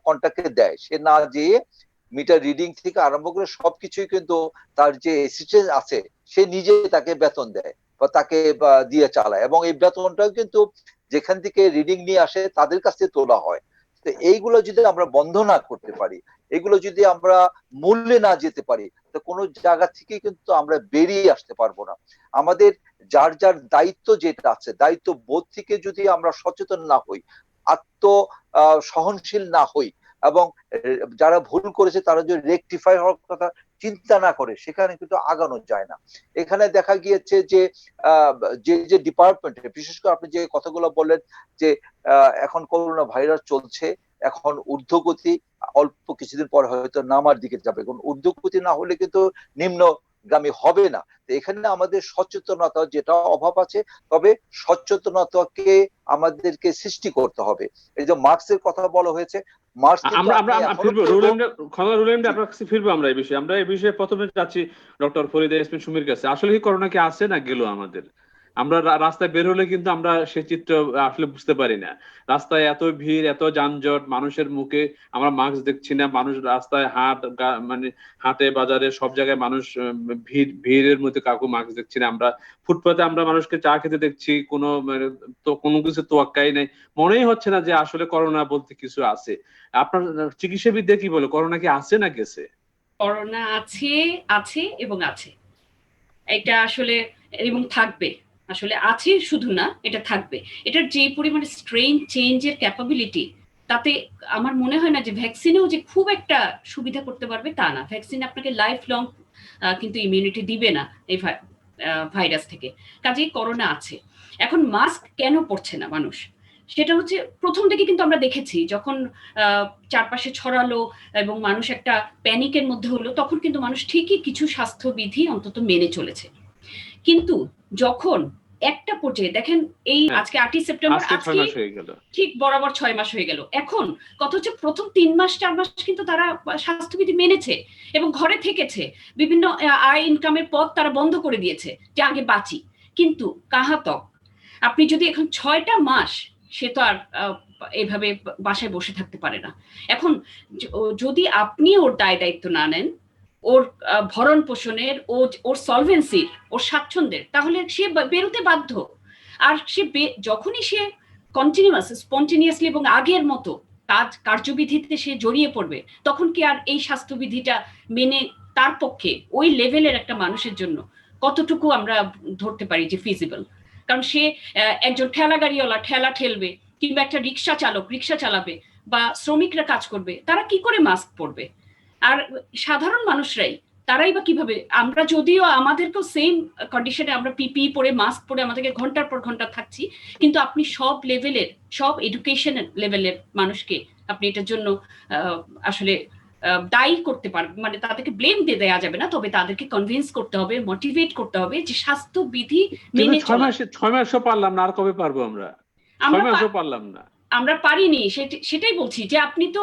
কন্ট্রাক্টে দেয়, সে না যেয়ে মিটার রিডিং থেকে আরম্ভ করে সবকিছুই কিন্তু তার যে অ্যাসিস্ট্যান্ট আছে সে নিজে তাকে বেতন দেয় বা তাকে দিয়ে চালায়, এবং এই বেতনটাও কিন্তু যেখান থেকে রিডিং নিয়ে আসে তাদের কাছ থেকে তোলা হয়। তো এইগুলো যদি আমরা বন্ধ না করতে পারি, এগুলো যদি আমরা মূল্যে না যেতে পারি, তো কোনো জায়গা থেকে কিন্তু আমরা বেরিয়ে আসতে পারবো না। আমাদের যার যার দায়িত্ব যেটা আছে, দায়িত্ব বোধ থেকে যদি আমরা সচেতন না হই, আত্ম সহনশীল না হই, এবং যারা ভুল করেছে তারা যদি রেকটিফাই হওয়ার কথা চিন্তা না করে, সেখানে কিন্তু আগানো যায় না। এখানে দেখা গিয়েছে যে যে যে ডিপার্টমেন্টে, বিশেষ করে আপনি যে কথাগুলো বললেন যে এখন করোনা ভাইরাস চলছে, এখন ঊর্ধ্বগতি অল্প কিছুদিন পর হয়তো নামার দিকে যাবে, ঊর্ধ্বগতি না হলে কিন্তু নিম্ন গামী হবে না। তো এখানে আমাদের সচেতনতা যেটা অভাব আছে, তবে সচেতনতাকে আমাদেরকে সৃষ্টি করতে হবে। এই যে মার্কসের কথা বলা হয়েছে, মার্কস কিন্তু আমরা আমরা আপনি আমরা এখনো ফিরবো পড়বেন। রুলেন্ডে আপনার কাছে ফিরবো আমরা এই বিষয়ে। আমরা এই বিষয়ে প্রথমে যাচ্ছি ডক্টর ফরিদা ইয়াসমিন সুমির কাছে। আসলে কি করোনা কি আছে না গেল আমাদের? আমরা রাস্তায় বের হলে কিন্তু আমরা সেই চিত্র আসলে বুঝতে পারি না। রাস্তায় এত ভিড়, এত যানজট, মানুষের মুখে আমরা মাস্ক দেখছি না। মানুষ রাস্তায় মানে হাটে বাজারে সব জায়গায় মানুষ ভিড়ের মধ্যে কাউকে মাস্ক দেখছি না। আমরা ফুটপাতে আমরা মানুষকে চা খেতে দেখছি, কোনো মানে তো কোনো কিছু তোয়াক্কাই নাই। মনেই হচ্ছে না যে আসলে করোনা বলতে কিছু আছে। আপনার চিকিৎসাবিদ্যা কি বলে, করোনা কি আছে না গেছে? করোনা আছে, আছে এবং আছে, এটা আসলে, এবং থাকবে। আসলে আছে শুধু না, এটা থাকবে। এটার যে পরিমাণে স্ট্রেন চেঞ্জের ক্যাপাবিলিটি, তাতে আমার মনে হয় না যে ভ্যাকসিনেও যে খুব একটা সুবিধা করতে পারবে তা না। ভ্যাকসিন আপনাকে লাইফ লং কিন্তু ইমিউনিটি দিবে না এই ভাইরাস থেকে। কাজেই করোনা আছে। এখন মাস্ক কেন পরছে না মানুষ, সেটা হচ্ছে প্রথম থেকে কিন্তু আমরা দেখেছি যখন চারপাশে ছড়ালো এবং মানুষ একটা প্যানিকের মধ্যে হলো, তখন কিন্তু মানুষ ঠিকই কিছু স্বাস্থ্যবিধি অন্তত মেনে চলেছে। কিন্তু যখন একটা পর্যায়ে দেখেন, এই আজকে 8ই সেপ্টেম্বর, আজকে 6 আজকে মাস হয়ে গেল। ঠিক বরাবর 6 মাস হয়ে গেল। এখন কথা হচ্ছে প্রথম 3 মাস 4 মাস কিন্তু তারা স্বাস্থ্যবিধি মেনেছে এবং ঘরে থেকেছে। বিভিন্ন আয় ইনকামের পথ তারা বন্ধ করে দিয়েছে যে আগে বাঁচি। কিন্তু কাহাতক আপনি যদি এখন 6টা মাস, সে তো আর এভাবে বাসায় বসে থাকতে পারে না। এখন যদি আপনি ওর দায় দায়িত্ব না নেন, ওর ভরণ পোষণের, ওর সলভেন্সির, ওর স্বাচ্ছন্দ্যের, তাহলে সে বেরোতে বাধ্য। আর সে যখনই সে কন্টিনিউয়াস স্পন্টেনিয়াসলি এবং আগের মতো কার্যবিধিতে সে জড়িয়ে পড়বে, তখন কি আর এই স্বাস্থ্যবিধিটা মেনে তার পক্ষে ওই লেভেলের একটা মানুষের জন্য কতটুকু আমরা ধরতে পারি যে ফিজিবল? কারণ সে একজন ঠেলা গাড়িওয়ালা ঠেলা ঠেলবে, কিংবা একটা রিক্সা চালক রিক্সা চালাবে, বা শ্রমিকরা কাজ করবে, তারা কি করে মাস্ক পরবে? আর সাধারণ মানুষরাই, তারাই বা কিভাবে? আমরা যদিও আমাদেরকেও সেম কন্ডিশনে আমরা পিপি পরে মাস্ক পরে আমাদেরকে ঘন্টার পর ঘন্টা থাকছি, কিন্তু আপনি সব লেভেলের, সব এডুকেশন লেভেলের মানুষকে আপনি এটার জন্য আসলে দায়ী করতে পারবেন, মানে তাদেরকে ব্লেম দিয়ে দেওয়া যাবে না, তবে তাদেরকে কনভিন্স করতে হবে, মোটিভেট করতে হবে যে স্বাস্থ্যবিধি মেনে চলা। 6 মাসও পারলাম না, আর কবে পারবো আমরা? 6 মাসও পারলাম না। আমরা পারিনি, সেটাই বলছি যে আপনি তো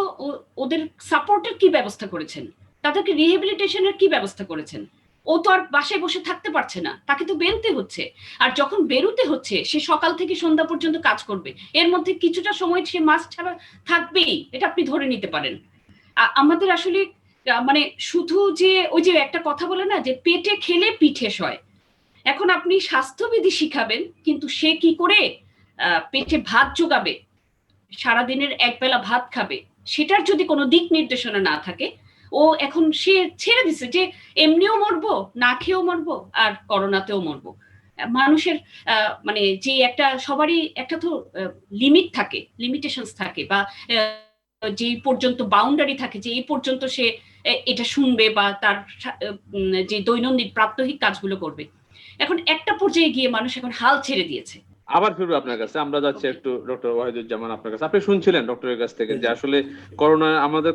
ওদের সাপোর্টের কি ব্যবস্থা করেছেন, তাদেরকে রিহেবিলিটেশনের কি ব্যবস্থা করেছেন? ও তো আর বাসায় বসে থাকতে পারছে না, তাকে তো বেরোতে হচ্ছে। আর যখন বেরোতে হচ্ছে, সে সকাল থেকে সন্ধ্যা পর্যন্ত কাজ করবে, এর মধ্যে কিছুটা সময় সে মাস্ক ছাড়া থাকবেই, এটা আপনি ধরে নিতে পারেন। আমাদের আসলে মানে শুধু যে ওই যে একটা কথা বলে না যে পেটে খেলে পিঠে সয়। এখন আপনি স্বাস্থ্যবিধি শিখাবেন, কিন্তু সে কি করে পেটে ভাত জোগাবে, সারাদিনের একবেলা ভাত খাবে, সেটার যদি কোনো দিক নির্দেশনা না থাকে, ও এখন সে ছেড়ে দিছে যে এমনিও মরবো, না খেয়েও মরবো, আর করোনাতেও মরবো। মানুষের মানে যে একটা সবারই একটা তো লিমিট থাকে, লিমিটেশনস থাকে, বা যে পর্যন্ত বাউন্ডারি থাকে, যে এই পর্যন্ত সে এটা শুনবে বা তার যে দৈনন্দিন প্রাত্যহিক কাজগুলো করবে। এখন একটা পর্যায়ে গিয়ে মানুষ এখন হাল ছেড়ে দিয়েছে। আবার ফিরবো আপনার কাছে। আমরা যাচ্ছি একটু ডক্টর ওয়াহিদুজ্জামান আপনার কাছে। আপনি শুনছিলেন ডক্টরের কাছ থেকে যে আসলে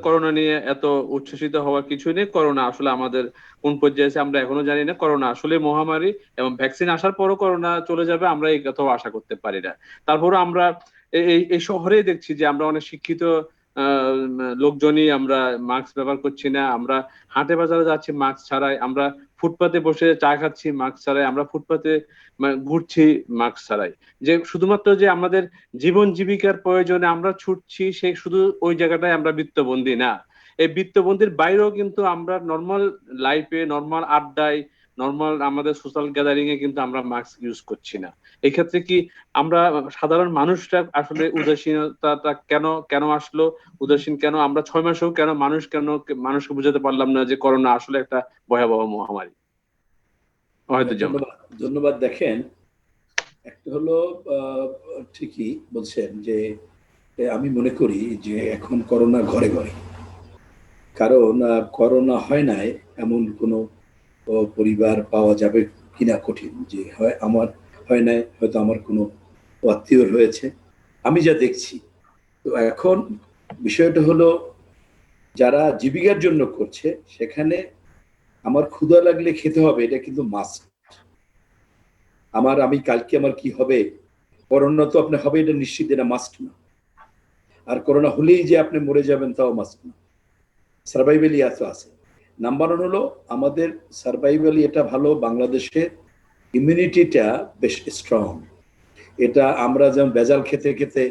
করোনা নিয়ে এত উচ্ছ্বসিত হওয়ার কিছু নেই। করোনা আসলে আমাদের কোন পর্যায়ে আছে আমরা এখনো জানি না। করোনা আসলে মহামারী, এবং ভ্যাকসিন আসার পরও করোনা চলে যাবে আমরা এই কথাও আশা করতে পারি না। তারপরও আমরা এই শহরেই দেখছি যে আমরা অনেক শিক্ষিত লোকজনই আমরা মাস্ক ব্যবহার করছি না। আমরা হাটে বাজারে যাচ্ছি মাস্ক ছাড়াই, আমরা ফুটপাতে বসে চা খাচ্ছি মাস্ক ছাড়াই, আমরা ফুটপাতে ঘুরছি মাস্ক ছাড়াই। যে শুধুমাত্র যে আমাদের জীবন জীবিকার প্রয়োজনে আমরা ছুটছি, সেই শুধু ওই জায়গাটায় আমরা বৃত্তবন্দী না। এই বৃত্তবন্দির বাইরেও কিন্তু আমরা নর্মাল লাইফে, নর্মাল আড্ডায়, নর্মাল আমাদের সোশ্যাল গ্যাদারিং এ কিন্তু আমরা মাস্ক ইউজ করছি না। এই ক্ষেত্রে কি আমরা সাধারণ মানুষরা আসলে উদাসীনতাটা কেন আসলো, উদাসীন কেন আমরা 6 মাসেও কেন মানুষকে বুঝাতে পারলাম না যে করোনা আসলে একটা ভয়াবহ মহামারী? হয়তো যেমন ধন্যবাদ। দেখেন, একটা হলো ঠিকই বলছেন যে আমি মনে করি যে এখন করোনা ঘরে ঘরে, কারণ করোনা হয় নাই এমন কোনো পরিবার পাওয়া যাবে কিনা কঠিন। যে হয় আমার হয় নাই, হয়তো আমার কোনো আত্মীয় হয়েছে, আমি যা দেখছি। তো এখন বিষয়টা হলো যারা জীবিকার জন্য করছে, সেখানে আমার ক্ষুধা লাগলে খেতে হবে, এটা কিন্তু মাস্ট। আমি কালকে আমার কি হবে, করোনা তো আপনি হবে এটা নিশ্চিত, এটা মাস্ট না। আর করোনা হলেই যে আপনি মরে যাবেন তাও মাস্ট না, সার্ভাইভালি আছে। নাম্বার 1 হলো আমাদের সার্ভাইভালি এটা ভালো, বাংলাদেশের ইমিউনিটিটা বেশ স্ট্রং। এটা আমরা যেমন ভেজাল খেতে খেতে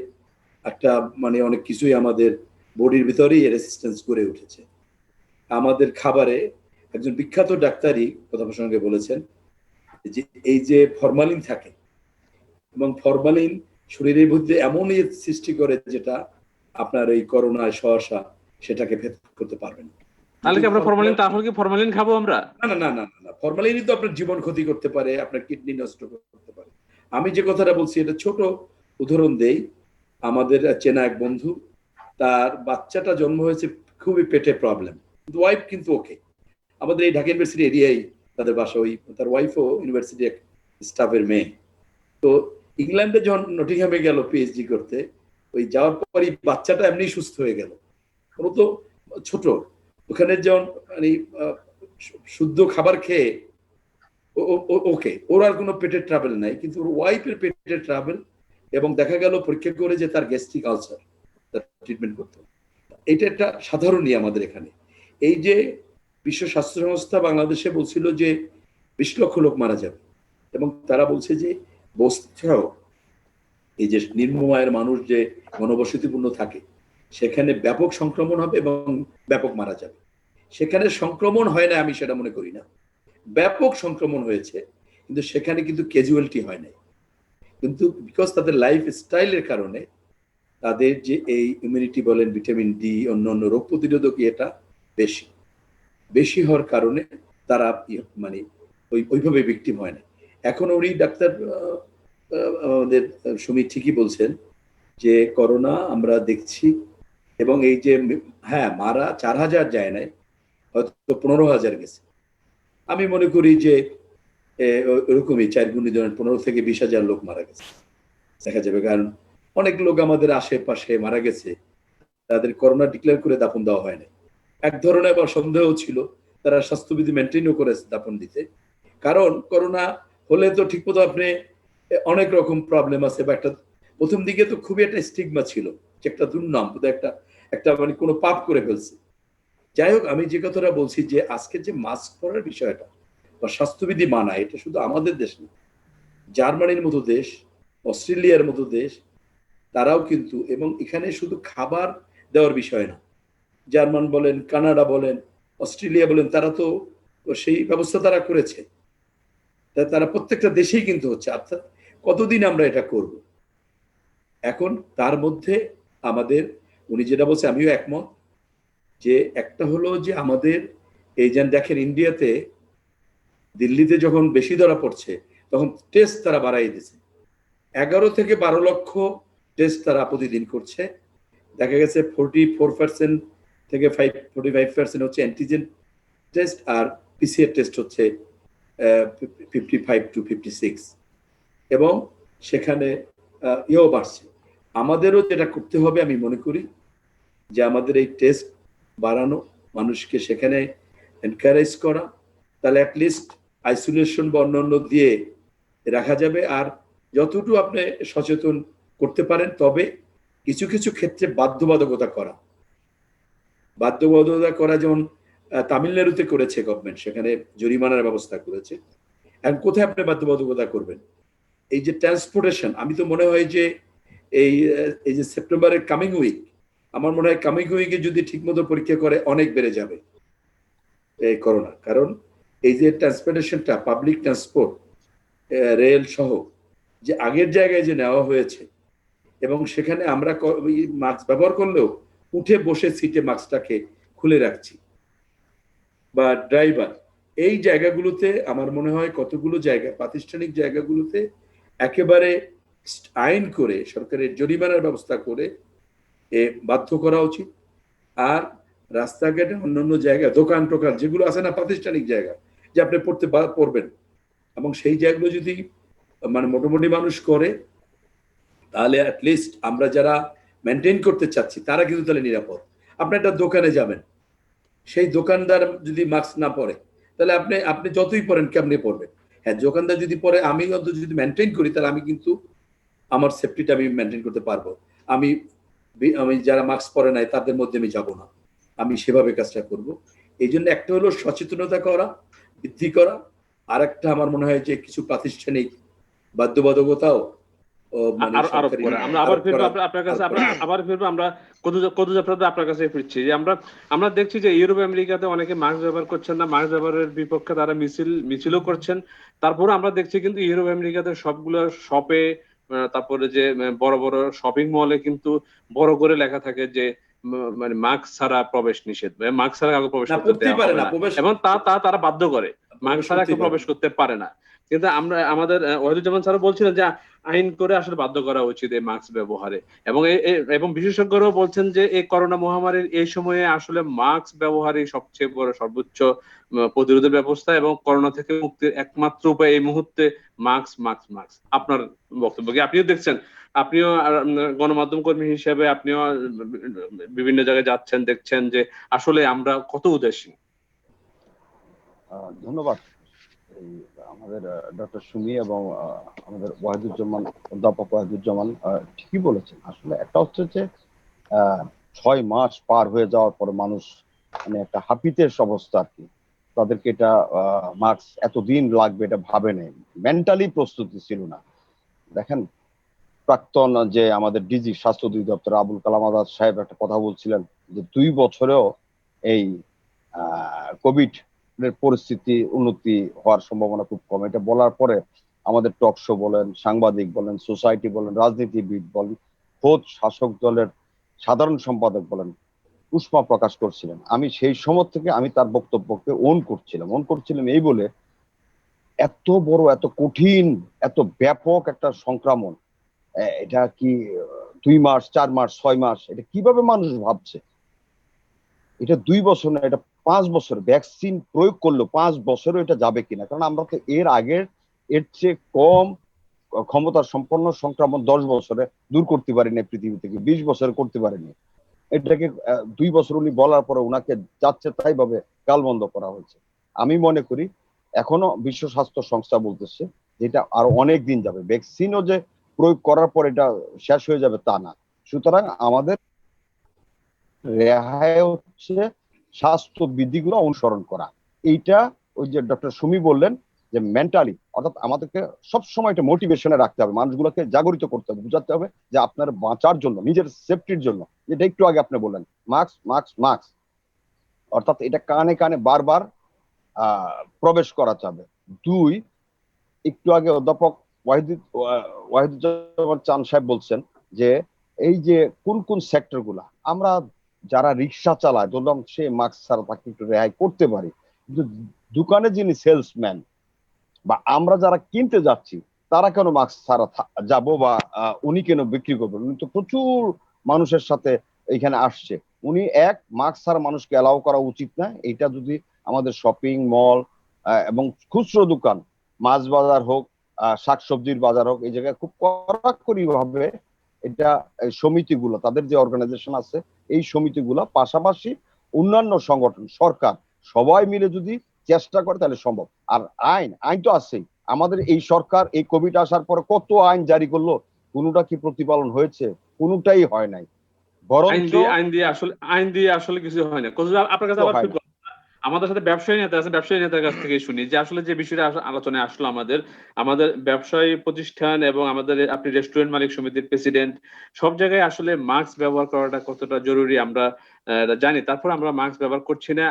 একটা মানে অনেক কিছুই আমাদের বডির ভিতরেই রেসিস্টেন্স গড়ে উঠেছে। আমাদের খাবারে একজন বিখ্যাত ডাক্তারই কথা প্রসঙ্গে বলেছেন যে এই যে ফরমালিন থাকে, এবং ফরমালিন শরীরের মধ্যে এমনই সৃষ্টি করে যেটা আপনার এই করোনায় সহসা সেটাকে ভেদ করতে পারবেন না। তাহলে কি আমরা ফরমালিন, তাহলে কি ফরমালিন খাবো আমরা? না না না না না, ফরমালিনই তো আপনার জীবন ক্ষতি করতে পারে, আপনার কিডনি নষ্ট করতে পারে। আমি যে কথাটা বলছি এটা ছোট উদাহরণ দেই। আমাদের চেনা এক বন্ধু, তার বাচ্চাটা জন্ম হয়েছে খুবই পেটে প্রবলেম, কিন্তু ওয়াইফ কিন্তু ওকে। আমাদের এই ঢাকা ইউনিভার্সিটি এরিয়াই তাদের বাসা, ওই তার ওয়াইফও ইউনিভার্সিটি স্টাফের মেয়ে। তো ইংল্যান্ডে যখন নটিংহামে গেল পিএইচডি করতে, ওই যাওয়ার পরই বাচ্চাটা এমনি সুস্থ হয়ে গেল। ও তো ছোট, ওখানে যেমন মানে শুদ্ধ খাবার খেয়ে ওকে, ওর আর কোনো পেটের ট্রাভেল নাই, কিন্তু ওর ওয়াইফের পেটের ট্রাভেল, এবং দেখা গেল পরীক্ষা করে যে তার গ্যাস্ট্রিক আলসার, তার ট্রিটমেন্ট করতে। এটা একটা সাধারণই আমাদের এখানে। এই যে বিশ্ব স্বাস্থ্য সংস্থা বাংলাদেশে বলছিল যে 20 লক্ষ লোক মারা যাবে, এবং তারা বলছে যে বস্তিতেও এই যে নির্মমায়ের মানুষ যে ঘনবসতিপূর্ণ থাকে সেখানে ব্যাপক সংক্রমণ হবে এবং ব্যাপক মারা যাবে। সেখানে সংক্রমণ হয় না আমি সেটা মনে করি না, ব্যাপক সংক্রমণ হয়েছে, কিন্তু সেখানে কিন্তু ক্যাজুয়ালিটি হয় নাই। কিন্তু বিকজ তাদের লাইফ স্টাইলের কারণে তাদের যে এই ইমিউনিটি বলেন, ভিটামিন ডি, অন্যান্য রোগ প্রতিরোধক এটা বেশি বেশি হওয়ার কারণে তারা মানে ওইভাবে ভিকটিম হয় না। এখন উনি ডাক্তার আমাদের সুমিত ঠিকই বলছেন যে করোনা আমরা দেখছি, এবং এই যে হ্যাঁ মারা 4000 যায় নাই, হয়তো 15,000 গেছে। আমি মনে করি যে ওরকমই 4 গুণী ধরেন 15 থেকে 20,000 লোক মারা গেছে দেখা যাবে, কারণ অনেক লোক আমাদের আশেপাশে মারা গেছে, তাদের করোনা ডিক্লেয়ার করে দাফন দেওয়া হয় না। এক ধরনের আবার সন্দেহ ছিল, তারা স্বাস্থ্যবিধি মেনটেনও করেছে দাফন দিতে, কারণ করোনা হলে তো ঠিকমতো আপনি অনেক রকম প্রবলেম আছে, বা একটা প্রথম দিকে তো খুবই একটা স্টিগমা ছিল যে একটা দুর্নাম, একটা একটা মানে কোনো পাপ করে ফেলছে। যাই হোক, আমি যে কথাটা বলছি যে আজকে যে মাস্ক পরার বিষয়টা বা স্বাস্থ্যবিধি মানা, এটা শুধু আমাদের দেশ না, জার্মানির মতো দেশ, অস্ট্রেলিয়ার মতো দেশ, তারাও কিন্তু, এবং এখানে শুধু খাবার দেওয়ার বিষয় না, জার্মান বলেন, কানাডা বলেন, অস্ট্রেলিয়া বলেন, তারা তো সেই ব্যবস্থা তারা করেছে। তারা প্রত্যেকটা দেশেই কিন্তু হচ্ছে। অর্থাৎ কতদিন আমরা এটা করব? এখন তার মধ্যে আমাদের, উনি যেটা বলছে আমিও একমত, যে একটা হলো যে আমাদের এই যে দেখেন ইন্ডিয়াতে, দিল্লিতে যখন বেশি ধরা পড়ছে তখন টেস্ট তারা বাড়াই দিয়েছে, 11 থেকে 12 লক্ষ টেস্ট তারা প্রতিদিন করছে। দেখা গেছে 44% থেকে 45% হচ্ছে অ্যান্টিজেন টেস্ট, আর পিসিআর টেস্ট হচ্ছে 55 to 56, এবং সেখানে ইয়েও বাড়ছে। আমাদেরও যেটা করতে হবে আমি মনে করি যে আমাদের এই টেস্ট বাড়ানো, মানুষকে সেখানে এনকারেজ করা, তাহলে অ্যাটলিস্ট আইসোলেশন বা অন্যান্য দিয়ে রাখা যাবে। আর যতটুকু আপনি সচেতন করতে পারেন, তবে কিছু কিছু ক্ষেত্রে বাধ্যবাধকতা করা, যেমন তামিলনাড়ুতে করেছে গভর্নমেন্ট, সেখানে জরিমানার ব্যবস্থা করেছে। এখন কোথায় আপনি বাধ্যবাধকতা করবেন? এই যে ট্রান্সপোর্টেশন, আমি তো মনে হয় যে এই যে সেপ্টেম্বরের কামিং উইক, আমার মনে হয় কামিং উইকে যদি ঠিকমতো পরীক্ষা করে অনেক বেড়ে যাবে এই করোনা। কারণ এই যে ট্রান্সপোর্টেশনটা, পাবলিক ট্রান্সপোর্ট, রেল সহ যে আগের জায়গায় যে নেওয়া হয়েছে, এবং সেখানে আমরা মাস্ক ব্যবহার করলেও উঠে বসে সিটে মাস্কটাকে খুলে রাখছি, বা ড্রাইভার, এই জায়গাগুলোতে আমার মনে হয় কতগুলো জায়গা, প্রাতিষ্ঠানিক জায়গাগুলোতে একেবারে আইন করে সরকারের জরিমানার ব্যবস্থা করে বাধ্য করা উচিত। আর রাস্তাঘাটে অন্যান্য জায়গা, দোকান টোকান যেগুলো আছে না প্রাতিষ্ঠানিক জায়গা, যে আপনি পড়বেন, এবং সেই জায়গাগুলো যদি মানে মোটামুটি মানুষ করে, তাহলে অ্যাটলিস্ট আমরা যারা মেনটেন করতে চাচ্ছি তারা কিন্তু তাহলে নিরাপদ। আপনি একটা দোকানে যাবেন, সেই দোকানদার যদি মাস্ক না পরে, তাহলে আপনি আপনি যতই পড়েন কেমনে পড়বেন? হ্যাঁ, দোকানদার যদি পরে, আমি অন্তত যদি মেনটেন করি, তাহলে আমি কিন্তু আমার সেফটিটা আমি মেনটেন করতে পারবো। আমি আমি যারা মাস্ক পরে নাই তাদের মধ্যে আমি যাব না, আমি সেভাবে কাজটা করব। এই জন্য একটা হলো সচেতনতা করা, বৃদ্ধি করা, আর একটা আমার মনে হয় যে কিছু প্রাতিষ্ঠানিক বাধ্যবাধকতাও মানে আরো আরোপ সরকারি করে আমরা আবার আরোপ ফিরবো করা। আপনার কাছে, আরোপ আমরা করা। আবার ফিরবো আমরা কদুজ আপনাদের আপনার কাছে ফিরছি যে আমরা দেখছি যে ইউরোপ আমেরিকাতে অনেকে মাস্ক ব্যবহার করছেন না, মাস্ক ব্যবহারের বিপক্ষে তারা মিছিলও করছেন। তারপরে আমরা দেখছি কিন্তু ইউরোপ আমেরিকাতে সবগুলো শপে, তারপরে যে বড় বড় শপিং মলে কিন্তু বড় করে লেখা থাকে যে মানে মাস্ক ছাড়া প্রবেশ নিষেধ, মাস্ক ছাড়া কাউকে প্রবেশ না, করতে পড়তেই দেওয়া পারে হবে না, না, প্রবেশ এবং তারা বাধ্য করে মাস্ক প্রবেশ ছাড়া কেউ করতেই পারে প্রবেশ না। করতে পারে না। কিন্তু আমাদের ওয়াহিদুজ্জামান স্যারও বলছিলেন যে আইন করে আসলে বাধ্য করা উচিত এই মাস্ক ব্যবহারে, এবং এবং বিশেষজ্ঞরাও বলছেন যে এই করোনা মহামারীর এই সময়ে আসলে মাস্ক ব্যবহারই সবচেয়ে বড় সর্বোচ্চ প্রতিরোধের ব্যবস্থা, এবং করোনা থেকে মুক্তির একমাত্র উপায় এই মুহূর্তে মাস্ক মাস্ক মাস্ক। আপনার বক্তব্য কি? আপনিও দেখছেন, আপনিও গণমাধ্যম কর্মী হিসেবে আপনিও বিভিন্ন জায়গায় যাচ্ছেন, দেখছেন যে আসলে আমরা কত উদাসীন। ধন্যবাদ। এই আমাদের ডক্টর সুমি এবং আমাদের ওয়াহিদুজ্জামান, অধ্যাপক ওয়াহিদুজ্জামান ঠিকই বলেছেন। আসলে একটা হচ্ছে যে 6 মাস পার হয়ে যাওয়ার পরে মানুষ মানে একটা হাপিতের অবস্থা আর কি, তাদেরকে এটা মার্কস এতদিন লাগবে এটা ভাবে নেই, মেন্টালি প্রস্তুতি ছিল না। দেখেন, প্রাক্তন যে আমাদের ডিজি স্বাস্থ্য অধিদপ্তর আবুল কালাম আজাদ সাহেব একটা কথা বলছিলেন যে 2 বছরেও এই কোভিড এর পরিস্থিতি উন্নতি হওয়ার সম্ভাবনা খুব কম। এটা বলার পরে আমাদের টক শো বলেন, সাংবাদিক বলেন, সোসাইটি বলেন, রাজনীতিবিদ বলেন, খোদ শাসক দলের সাধারণ সম্পাদক বলেন, উষ্মা প্রকাশ করছিলেন। আমি সেই সময় থেকে আমি তার বক্তব্যকে ওন করছিলাম এই বলে, এত বড়, এত কঠিন, এত ব্যাপক একটা সংক্রমণ, এটা কি 2 মাস, 4 মাস, 6 মাস, এটা কিভাবে মানুষ ভাবছে? এটা 2 বছর না, এটা 5 বছর। ভ্যাকসিন প্রয়োগ করলো 5 বছরও এটা যাবে কিনা, কারণ আমরা তো এর আগের এর চেয়ে কম ক্ষমতার সম্পন্ন সংক্রমণ 10 বছরে দূর করতে পারিনি পৃথিবী থেকে, 20 বছরে করতে পারিনি। এটাকে 2 বছর উনি বলার পরে ওনাকে যাচ্ছে তাই ভাবে গালবন্ধ করা হয়েছে। আমি মনে করি এখনো বিশ্ব স্বাস্থ্য সংস্থা বলতেছে যেটা আরো অনেক দিন যাবে, ভ্যাকসিনও যে প্রয়োগ করার পর এটা শেষ হয়ে যাবে তা না। সুতরাং আমাদের রেহাই হচ্ছে স্বাস্থ্য বিধিগুলো অনুসরণ করা। এইটা ওই যে ডক্টর সুমি বললেন যে মেন্টালি, অর্থাৎ আমাদেরকে সবসময় এটা মোটিভেশনে রাখতে হবে, মানুষগুলোকে জাগরিত করতে হবে, বুঝাতে হবে যে আপনার বাঁচার জন্য, নিজের সেফটির জন্য, যেটা একটু আগে আপনি বললেন, মাস্ক মাস্ক মাস্ক, অর্থাৎ এটা কানে কানে বারবার প্রবেশ করাতে হবে। 2, একটু আগে অধ্যাপক ওয়াহিদুজ্জামান চান সাহেব বলছেন যে এই যে কোন কোন সেক্টর গুলা, আমরা যারা রিক্সা চালায় ধরলাম সে মাস্ক ছাড়া তাকে একটু রেহাই করতে পারি, কিন্তু দোকানে যিনি সেলসম্যান বা আমরা যারা কিনতে যাচ্ছি তারা কেন মাস্ক ছাড়া যাব, বা উনি কেন বিক্রি করবেন? উনি তো প্রচুর মানুষের সাথে এখানে আসছে, উনি মাস্ক ছাড়া মানুষকে অ্যালাউ করা উচিত না। এটা যদি আমাদের শপিং মল এবং খুচরো দোকান, মাছ বাজার হোক, শাকসবজির বাজার হোক, এই জায়গায় খুব কড়াকড়ি ভাবে এটা সমিতিগুলো, তাদের যে অর্গানাইজেশন আছে এই সমিতিগুলো, পাশাপাশি অন্যান্য সংগঠন, সরকার, সবাই মিলে যদি চেষ্টা করে তাহলে সম্ভব। আর আইন তো আছেই। আমাদের এই সরকার এই কোভিড আসার পরে কত আইন জারি করলো, কোনোটা কি প্রতিপালন হয়েছে? কোনোটাই হয় নাই, বরঞ্চ আইন দিয়ে আসলে কিছু হয় না। আপনার কাছে আবার হয় না। ফিরবো। আমাদের সাথে ব্যবসায়ী নেতা আছে, ব্যবসায়ী নেতার কাছ থেকে শুনি যে আসলে যে বিষয়টা আলোচনায় আসলো, আমাদের ব্যবসায়ী প্রতিষ্ঠান এবং আমাদের আপনি রেস্টুরেন্ট মালিক সমিতির প্রেসিডেন্ট, সব জায়গায় আসলে মাস্ক ব্যবহার করাটা কতটা জরুরি আমরা জানি, তারপর আমরা মাস্ক ব্যবহার করছি না।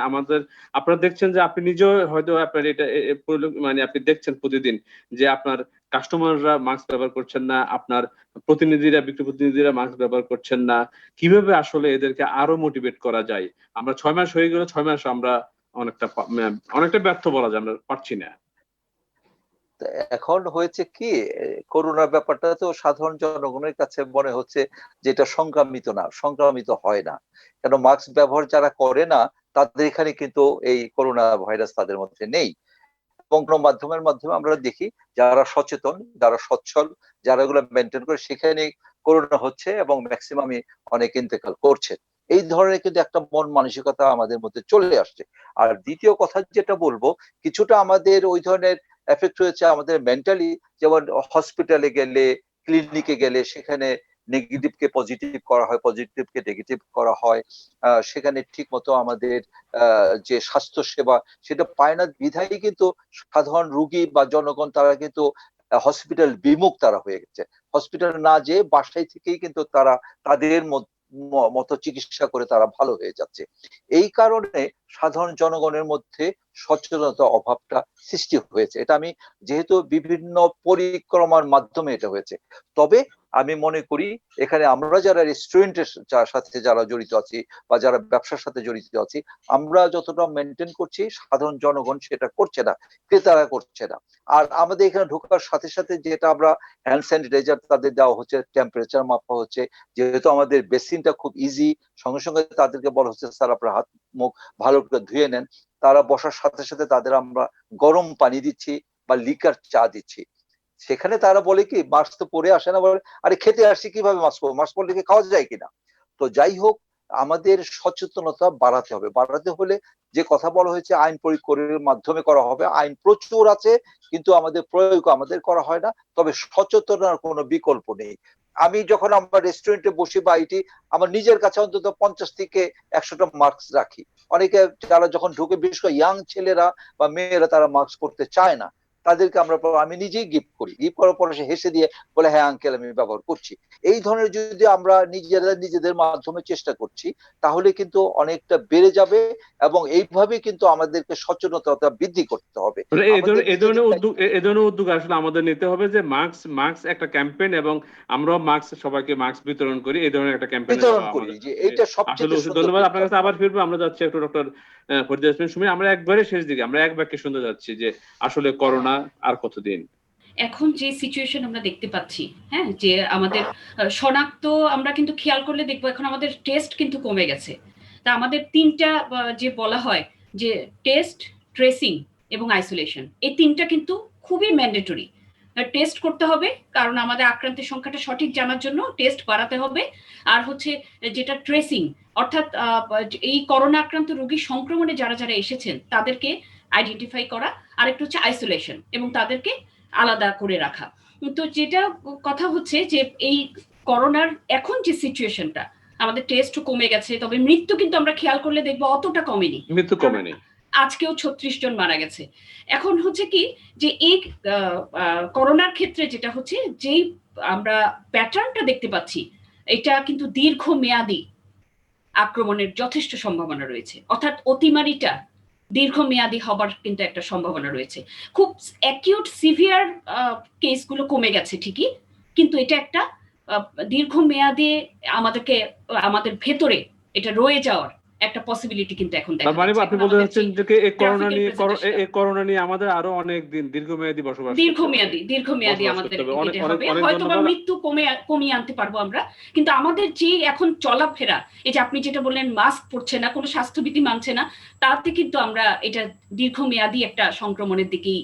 আপনারা দেখছেন যে আপনি নিজেও হয়তো আপনার এটা মানে আপনি দেখছেন প্রতিদিন যে আপনার কাস্টমাররা মাস্ক ব্যবহার করছেন না, আপনার বিক্রি প্রতিনিধিরা মাস্ক ব্যবহার করছেন না। কিভাবে আসলে এদেরকে আরো মোটিভেট করা যায়? আমরা 6 মাস হয়ে গেল, 6 মাস আমরা অনেকটা ব্যর্থ বলা যায়, আমরা পারছি না। এখন হয়েছে কি, করোনার ব্যাপারটা তো সাধারণ জনগণের কাছে মনে হচ্ছে যেটা সংক্রামিত না, সংক্রামিত হয় না। কেন মাস্ক ব্যবহার যারা করে না তাদের এখানে কিন্তু এই করোনা ভাইরাস তাদের মধ্যে নেই। এবং গণমাধ্যমের মাধ্যমে আমরা দেখি যারা সচেতন, যারা সচ্ছল, যারা এগুলো মেনটেন করে, সেখানে করোনা হচ্ছে এবং ম্যাক্সিমামই অনেক ইন্তেকাল করছে। এই ধরনের কিন্তু একটা মন মানসিকতা আমাদের মধ্যে চলে আসছে। আর দ্বিতীয় কথা যেটা বলবো, কিছুটা আমাদের ওই ধরনের এফেক্ট হয়েছে আমাদের মেন্টালি, যেমন হসপিটালে গেলে, ক্লিনিকে গেলে সেখানে নেগেটিভকে পজিটিভ করা হয়, পজিটিভকে নেগেটিভ করা হয়। সেখানে ঠিক মতো আমাদের যে স্বাস্থ্য সেবা সেটা পায় না বিধায়ী কিন্তু সাধারণ রোগী বা জনগণ তারা কিন্তু হসপিটাল বিমুখ তারা হয়ে গেছে। হসপিটাল না যেয়ে বাসায় থেকেই কিন্তু তারা তাদের মতো চিকিৎসা করে তারা ভালো হয়ে যাচ্ছে। এই কারণে সাধারণ জনগণের মধ্যে সচেতনতা অভাবটা সৃষ্টি হয়েছে। এটা আমি যেহেতু বিভিন্ন পরিক্রমার মাধ্যমে এটা হয়েছে। তবে আমি মনে করি এখানে আমরা যারা রেস্টুরেন্টের সাথে যারা জড়িত আছি বা যারা ব্যবসার সাথে জড়িত আছি, আমরা যতটা মেনটেন করছি সাধারণ জনগণ সেটা করছে না, ক্রেতারা করছে না। আর আমাদের এখানে ঢোকার সাথে সাথে যেটা আমরা হ্যান্ড স্যানিটাইজার তাদের দেওয়া হচ্ছে, টেম্পারেচার মাপা হচ্ছে, যেহেতু আমাদের বেসিনটা খুব ইজি, সঙ্গে সঙ্গে তাদেরকে বলা হচ্ছে স্যার আপনার হাত মুখ ভালো করে ধুয়ে নেন। তারা বসার সাথে সাথে তাদের আমরা গরম পানি দিচ্ছি বা লিকার চা দিচ্ছি। সেখানে তারা বলে কি মাস্ক তো পরে আসে না, বলে আরে খেতে আসছি কিভাবে মাস্ক পরবো, মাস্ক পরলে কি খাওয়া যায় কিনা। তো যাই হোক, আমাদের সচেতনতা বাড়াতে হবে। বাড়াতে হলে যে কথা বলা হয়েছে আইন প্রয়োগের মাধ্যমে করা হবে, আইন প্রচুর আছে কিন্তু আমাদের প্রয়োগ আমাদের করা হয় না। তবে সচেতনার কোনো বিকল্প নেই। আমি যখন আমার রেস্টুরেন্টে বসি বা এটি আমার নিজের কাছে অন্তত 50 থেকে 100টা মাস্ক রাখি। অনেকে যারা যখন ঢুকে, বিশেষ করে ইয়াং ছেলেরা বা মেয়েরা তারা মাস্ক পরতে চায় না, তাদেরকে আমি নিজেই গিফট করি। গিফট করার পরে সে হেসে দিয়ে বলে হ্যাঁ আঙ্কেল আমি ব্যবহার করছি। এই ধরনের যদি আমরা নিজেদের মাধ্যমে চেষ্টা করছি তাহলে কিন্তু অনেকটা বেড়ে যাবে এবং এইভাবে কিন্তু আমাদেরকে সচেতনতা বৃদ্ধি করতে হবে। মানে আমাদের নিজেদের এই ধরনের উদ্যোগ আসলে আমাদের নিতে হবে যে মাস্ক একটা ক্যাম্পেইন, এবং আমরাও সবাইকে মাস্ক বিতরণ করি, এই ধরনের একটা ক্যাম্পেইনে বিতরণ যাওয়া করি আমাদের যে এইটা আসলে সবচেয়ে উচিত। সুন্দর ধন্যবাদ আপনার বিজ্ঞাপন কাছে, আবার হবে। ফিরবো। আমরা যাচ্ছি একটু ডক্টর ফরিদা ইয়াসমিন সুমি। আমরা একবারে শেষ দিকে, আমরা এক বাক্যে শুনতে যাচ্ছি যে আসলে করোনা আর কতদিন। এখন যে সিচুয়েশন আমরা দেখতে পাচ্ছি, হ্যাঁ, যে আমাদের শনাক্ত আমরা কিন্তু খেয়াল করলে দেখবো এখন আমাদের টেস্ট কিন্তু কমে গেছে। তা আমাদের তিনটা যে বলা হয় যে টেস্ট, ট্রেসিং এবং আইসোলেশন, এই তিনটা কিন্তু খুবই ম্যান্ডেটরি। টেস্ট করতে হবে কারণ আমাদের আক্রান্তের সংখ্যাটা সঠিক জানার জন্য টেস্ট বাড়াতে হবে। আর হচ্ছে যেটা ট্রেসিং, অর্থাৎ এই করোনা আক্রান্ত রোগীর সংক্রমণে যারা যারা এসেছেন তাদেরকে আইডেন্টিফাই করা। আর একটা হচ্ছে আইসোলেশন এবং তাদেরকে আলাদা করে রাখা। তো যেটা কথা হচ্ছে যে এই করোনার এখন যে সিচুয়েশনটা, আমাদের টেস্ট কমে গেছে, তবে মৃত্যু কিন্তু আমরা খেয়াল করলে দেখবো অতটা কমেনি। মৃত্যু কমেনি। আজকেও 36 জন মারা গেছে। এখন হচ্ছে কি যে এই করোনার ক্ষেত্রে যেটা হচ্ছে, যেই আমরা প্যাটার্নটা দেখতে পাচ্ছি, এটা কিন্তু দীর্ঘমেয়াদী আক্রমণের যথেষ্ট সম্ভাবনা রয়েছে। অর্থাৎ অতিমারিটা দীর্ঘমেয়াদী হবার কিন্তু একটা সম্ভাবনা রয়েছে। খুব অ্যাকিউট সিভিয়ার কেসগুলো কমে গেছে ঠিকই, কিন্তু এটা একটা দীর্ঘমেয়াদে আমাদের ভেতরে এটা রয়ে যাওয়ার একটা পসিবিলিটি কিন্তু এখন দেখা মানে যাচ্ছে। আপনি বলতে চাচ্ছেন যে এই করোনা নিয়ে আমাদের আরো অনেক দিন দীর্ঘমেয়াদী বসবাস দীর্ঘমেয়াদী আমাদের করতে হবে। যেতে হবে। অনেক হয়তো বা ধন্যবাদ। মৃত্যু কমিয়ে আনতে পারবো আমরা, কিন্তু আমাদের যে এখন চলাফেরা, এই যে আপনি যেটা বললেন মাস্ক পরছে না, কোনো স্বাস্থ্যবিধি মানছে না, তাতে কিন্তু আমরা এটা দীর্ঘমেয়াদী একটা সংক্রমণের দিকেই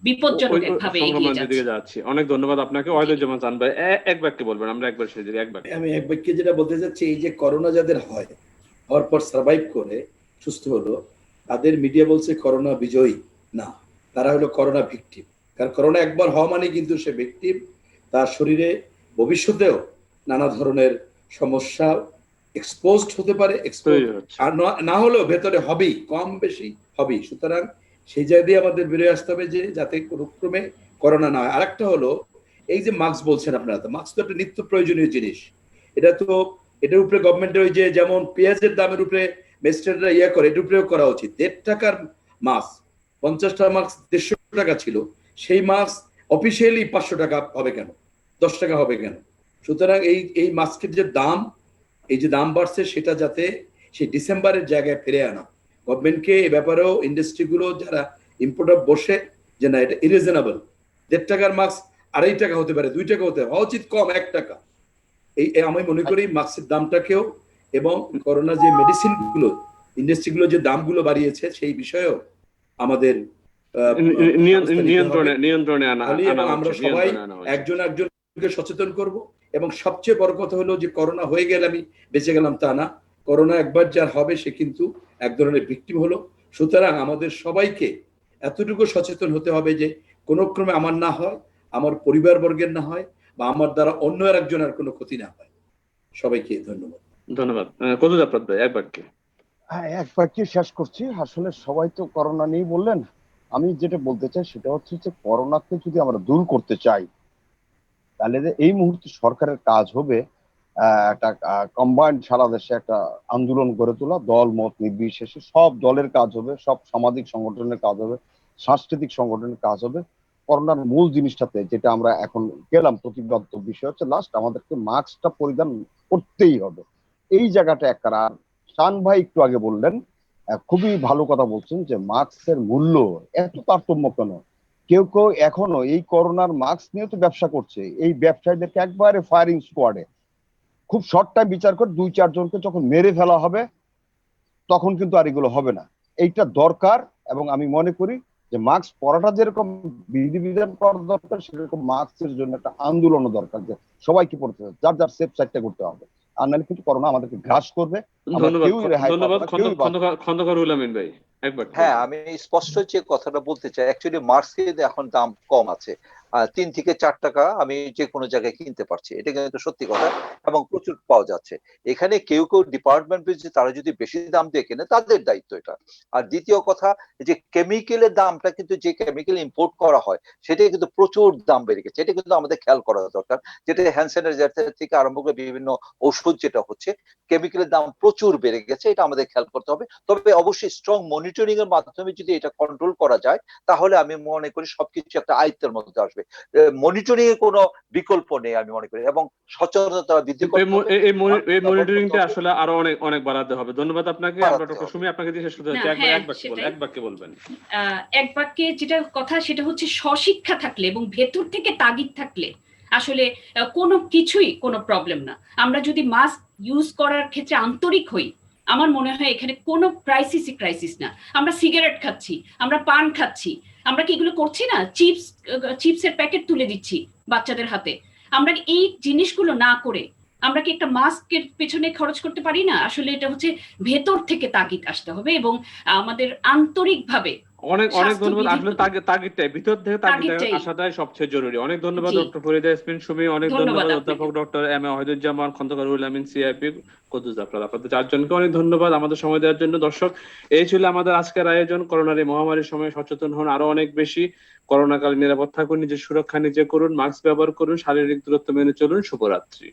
বিপজ্জনক ভাবে এগিয়ে যাচ্ছি। অনেক ধন্যবাদ আপনাকে। ওয়াহিদুজ্জামান চান ভাই, এক বাক্যে বলবেন, আমরা একবার শেষ দিকে এক বাক্যে। আমি এক বাক্যে যেটা বলতে চাচ্ছি, এই যে করোনা যাদের হওয়ার পর সার্ভাইভ করে সুস্থ হলো, তাদের মিডিয়া বলছে করোনা বিজয়ী না, তারা হলো করোনা ভিকটিম। কারণ করোনা একবার হওয়া মানে কিন্তু সে ভিকটিম, তার শরীরে ভবিষ্যতেও নানা ধরনের সমস্যা এক্সপোজড হতে পারে, আর না হলেও ভেতরে হবেই, কম বেশি হবেই। সুতরাং সেই জায়গা দিয়ে আমাদের বেরিয়ে আসতে হবে যে যাতে কোনো ক্রমে করোনা না হয়। আরেকটা হলো এই যে মাস্ক বলছেন আপনারা, তো মাস্ক তো একটা নিত্য প্রয়োজনীয় জিনিস। এটার উপরে গভর্নমেন্টের ওই যে যেমন পেঁয়াজের দামের উপরে ম্যাজিস্ট্রেটরা করে, এটার উপরেও করা উচিত। 1.5 টাকার মাস্ক, 50টা মাস্ক 150 টাকা ছিল, সেই মাস্ক অফিসিয়ালি 500 টাকা হবে কেন, 10 টাকা হবে কেন? সুতরাং এই মাস্কের যে দাম, এই যে দাম বাড়ছে, সেটা যাতে সেই ডিসেম্বরের জায়গায় ফিরে আনা, গভর্নমেন্টকে এ ব্যাপারেও ইন্ডাস্ট্রিগুলো যারা ইম্পোর্টার বসে যে না এটা ইরিজনেবল, 1.5 টাকার মাস্ক 2.5 টাকা হতে পারে, 2 টাকা হওয়া উচিত, কম 1 টাকা। আমি মনে করি মাস্কের দামটাকেও এবং করোনা যে মেডিসিন গুলো ইন্ডাস্ট্রিগুলো যে দামগুলো বাড়িয়েছে সেই বিষয়েও আমাদের নিয়ন্ত্রণে আনা এবং আমরা সবাই একজনকে সচেতন করব। এবং সবচেয়ে বড় কথা হলো যে করোনা হয়ে গেলে আমি বেঁচে গেলাম তা না, করোনা একবার যার হবে সে কিন্তু এক ধরনের ভিকটিম হলো। সুতরাং আমাদের সবাইকে এতটুকু সচেতন হতে হবে যে কোনো ক্রমে আমার না হয়, আমার পরিবারবর্গের না হয়, বা আমার দ্বারা অন্য একজনের কোনো ক্ষতি না হয়। সবাইকে ধন্যবাদ। ধন্যবাদ। কদুজ আফরাদ ভাই, এক বাক্যে। হ্যাঁ, একবার কি শেষ করছি। আসলে সবাই তো করোনা নিয়ে বললেন, আমি যেটা বলতে চাই সেটা হচ্ছে যে করোনাকে যদি আমরা দূর করতে চাই তাহলে যে এই মুহূর্তে সরকারের কাজ হবে একটা কম্বাইন্ড সারা দেশে একটা আন্দোলন গড়ে তোলা, দল মত নির্বিশেষে সব দলের কাজ হবে, সব সামাজিক সংগঠনের কাজ হবে, সাংস্কৃতিক সংগঠনের কাজ হবে। করোনার মূল জিনিসটাতে যেটা আমরা এখন গেলাম প্রতিবাদ্য বিষয় হচ্ছে লাস্ট আমাদেরকে মাস্কটা পরিধান করতেই হবে। এই জায়গাটা একটা। আর শান ভাই একটু আগে বললেন, খুবই ভালো কথা বলছেন যে মাস্কের মূল্য এত তারতম্য কেন। কেউ কেউ এখনো এই করোনার মাস্ক নিয়ে তো ব্যবসা করছে, এই ব্যবসায়ীদেরকে একবারে ফায়ারিং স্কোয়াডে খুব শর্ট টাইম বিচার করে 2-4 জনকে যখন মেরে ফেলা হবে তখন কিন্তু আর এগুলো হবে না। এইটা দরকার। এবং আমি মনে করি যে মাস্ক পরাটা যেরকম বিধিবিধান করা দরকার, সেরকম মাস্কের জন্য একটা আন্দোলনও দরকার, যে সবাইকে পড়তে হবে, যার যার সেফ সাইডটা করতে হবে। আর নাহলে কিন্তু করোনা আমাদেরকে গ্রাস করবে, আমরা ধন্যবাদ। কেউই রেহাই পাবো ধন্যবাদ না, কেউই বাঁচবো না। খন্দকার রুহুল আমিন ভাই, এক বাক্যে। হ্যাঁ, আমি স্পষ্ট যে কথাটা বলতে চাই, অ্যাকচুয়ালি মার্কসের এখন দাম কম আছে, 3 থেকে 4 টাকা আমি যে কোনো জায়গায় কিনতে পারছি, এটা কিন্তু সত্যি কথা, এবং প্রচুর পাওয়া যাচ্ছে। এখানে কেউ কেউ ডিপার্টমেন্ট তারা যদি বেশি দাম দিয়ে কেনে তাদের দায়িত্ব এটা। আর দ্বিতীয় কথা, যে কেমিক্যালের দামটা কিন্তু, যে কেমিক্যাল ইম্পোর্ট করা হয় সেটা কিন্তু প্রচুর দাম বেড়ে গেছে, এটা কিন্তু আমাদের খেয়াল করা দরকার। যেটা হ্যান্ড স্যানিটাইজার থেকে আরম্ভ করে বিভিন্ন ওষুধ যেটা হচ্ছে, কেমিক্যালের দাম প্রচুর বেড়ে গেছে, এটা আমাদের খেয়াল করতে হবে। তবে অবশ্যই স্ট্রং মনিটরিং এর মাধ্যমে যদি এটা কন্ট্রোল করা যায় তাহলে আমি মনে করি সবকিছু একটা আয়ত্তের মধ্যে আসবে। মনিটরিং এর কোনো বিকল্প নেই আমি মনে করি, এবং সচেতনতা বৃদ্ধি করতে হবে। এই মনিটরিংটা আসলে আরো অনেক অনেক বাড়াতে হবে। ধন্যবাদ আপনাকে। আমরা ডক্টর সুমি আপনাকে দিয়ে শেষ করতে না, চাচ্ছি। হ্যাঁ, এক বাক্যে বলবেন। এক বাক্যে যেটা কথা সেটা হচ্ছে স্বশিক্ষা থাকলে এবং ভেতর থেকে তাগিদ থাকলে আসলে কোনো কিছুই কোনো প্রবলেম না। আমরা যদি মাস্ক ইউজ করার ক্ষেত্রে আন্তরিক হই, আমার মনে হয় এখানে কোনো ক্রাইসিস না। আমরা সিগারেট খাচ্ছি, আমরা পান খাচ্ছি, আমরা কি এগুলো করছি না? চিপসের প্যাকেট তুলে দিচ্ছি বাচ্চাদের হাতে। আমরা এই জিনিসগুলো না করে আমরা কি একটা মাস্কের পেছনে খরচ করতে পারি না? আসলে এটা হচ্ছে ভেতর থেকে তাগিদ আসতে হবে এবং আমাদের আন্তরিকভাবে অনেক অনেক ধন্যবাদ। স্বাস্থ্যবিধি আসলে তাগিদটাই ভিতর থেকে তাগিদটাই। আসাটাই সবচেয়ে জরুরি। অনেক ধন্যবাদ জি, ডক্টর ফরিদা ইয়াসমিন সুমি, অনেক ধন্যবাদ ধন্যবাদ আপনাকে। অধ্যাপক doctor M A Wahiduzzaman, Khandakar Ruhul Amin, CIP, কদুজ আফরাদ, আপনাদের 4 জনকে অনেক ধন্যবাদ আমাদের সময় দেওয়ার জন্য। দর্শক, এই ছিল আমাদের আজকের আয়োজন। করোনার এই মহামারীর সময় সচেতন হন আরো অনেক বেশি। করোনাকালে নিরাপদ থাকুন, নিজের সুরক্ষা নিজে করুন, মাস্ক ব্যবহার করুন, শারীরিক দূরত্ব মেনে চলুন। শুভরাত্রি।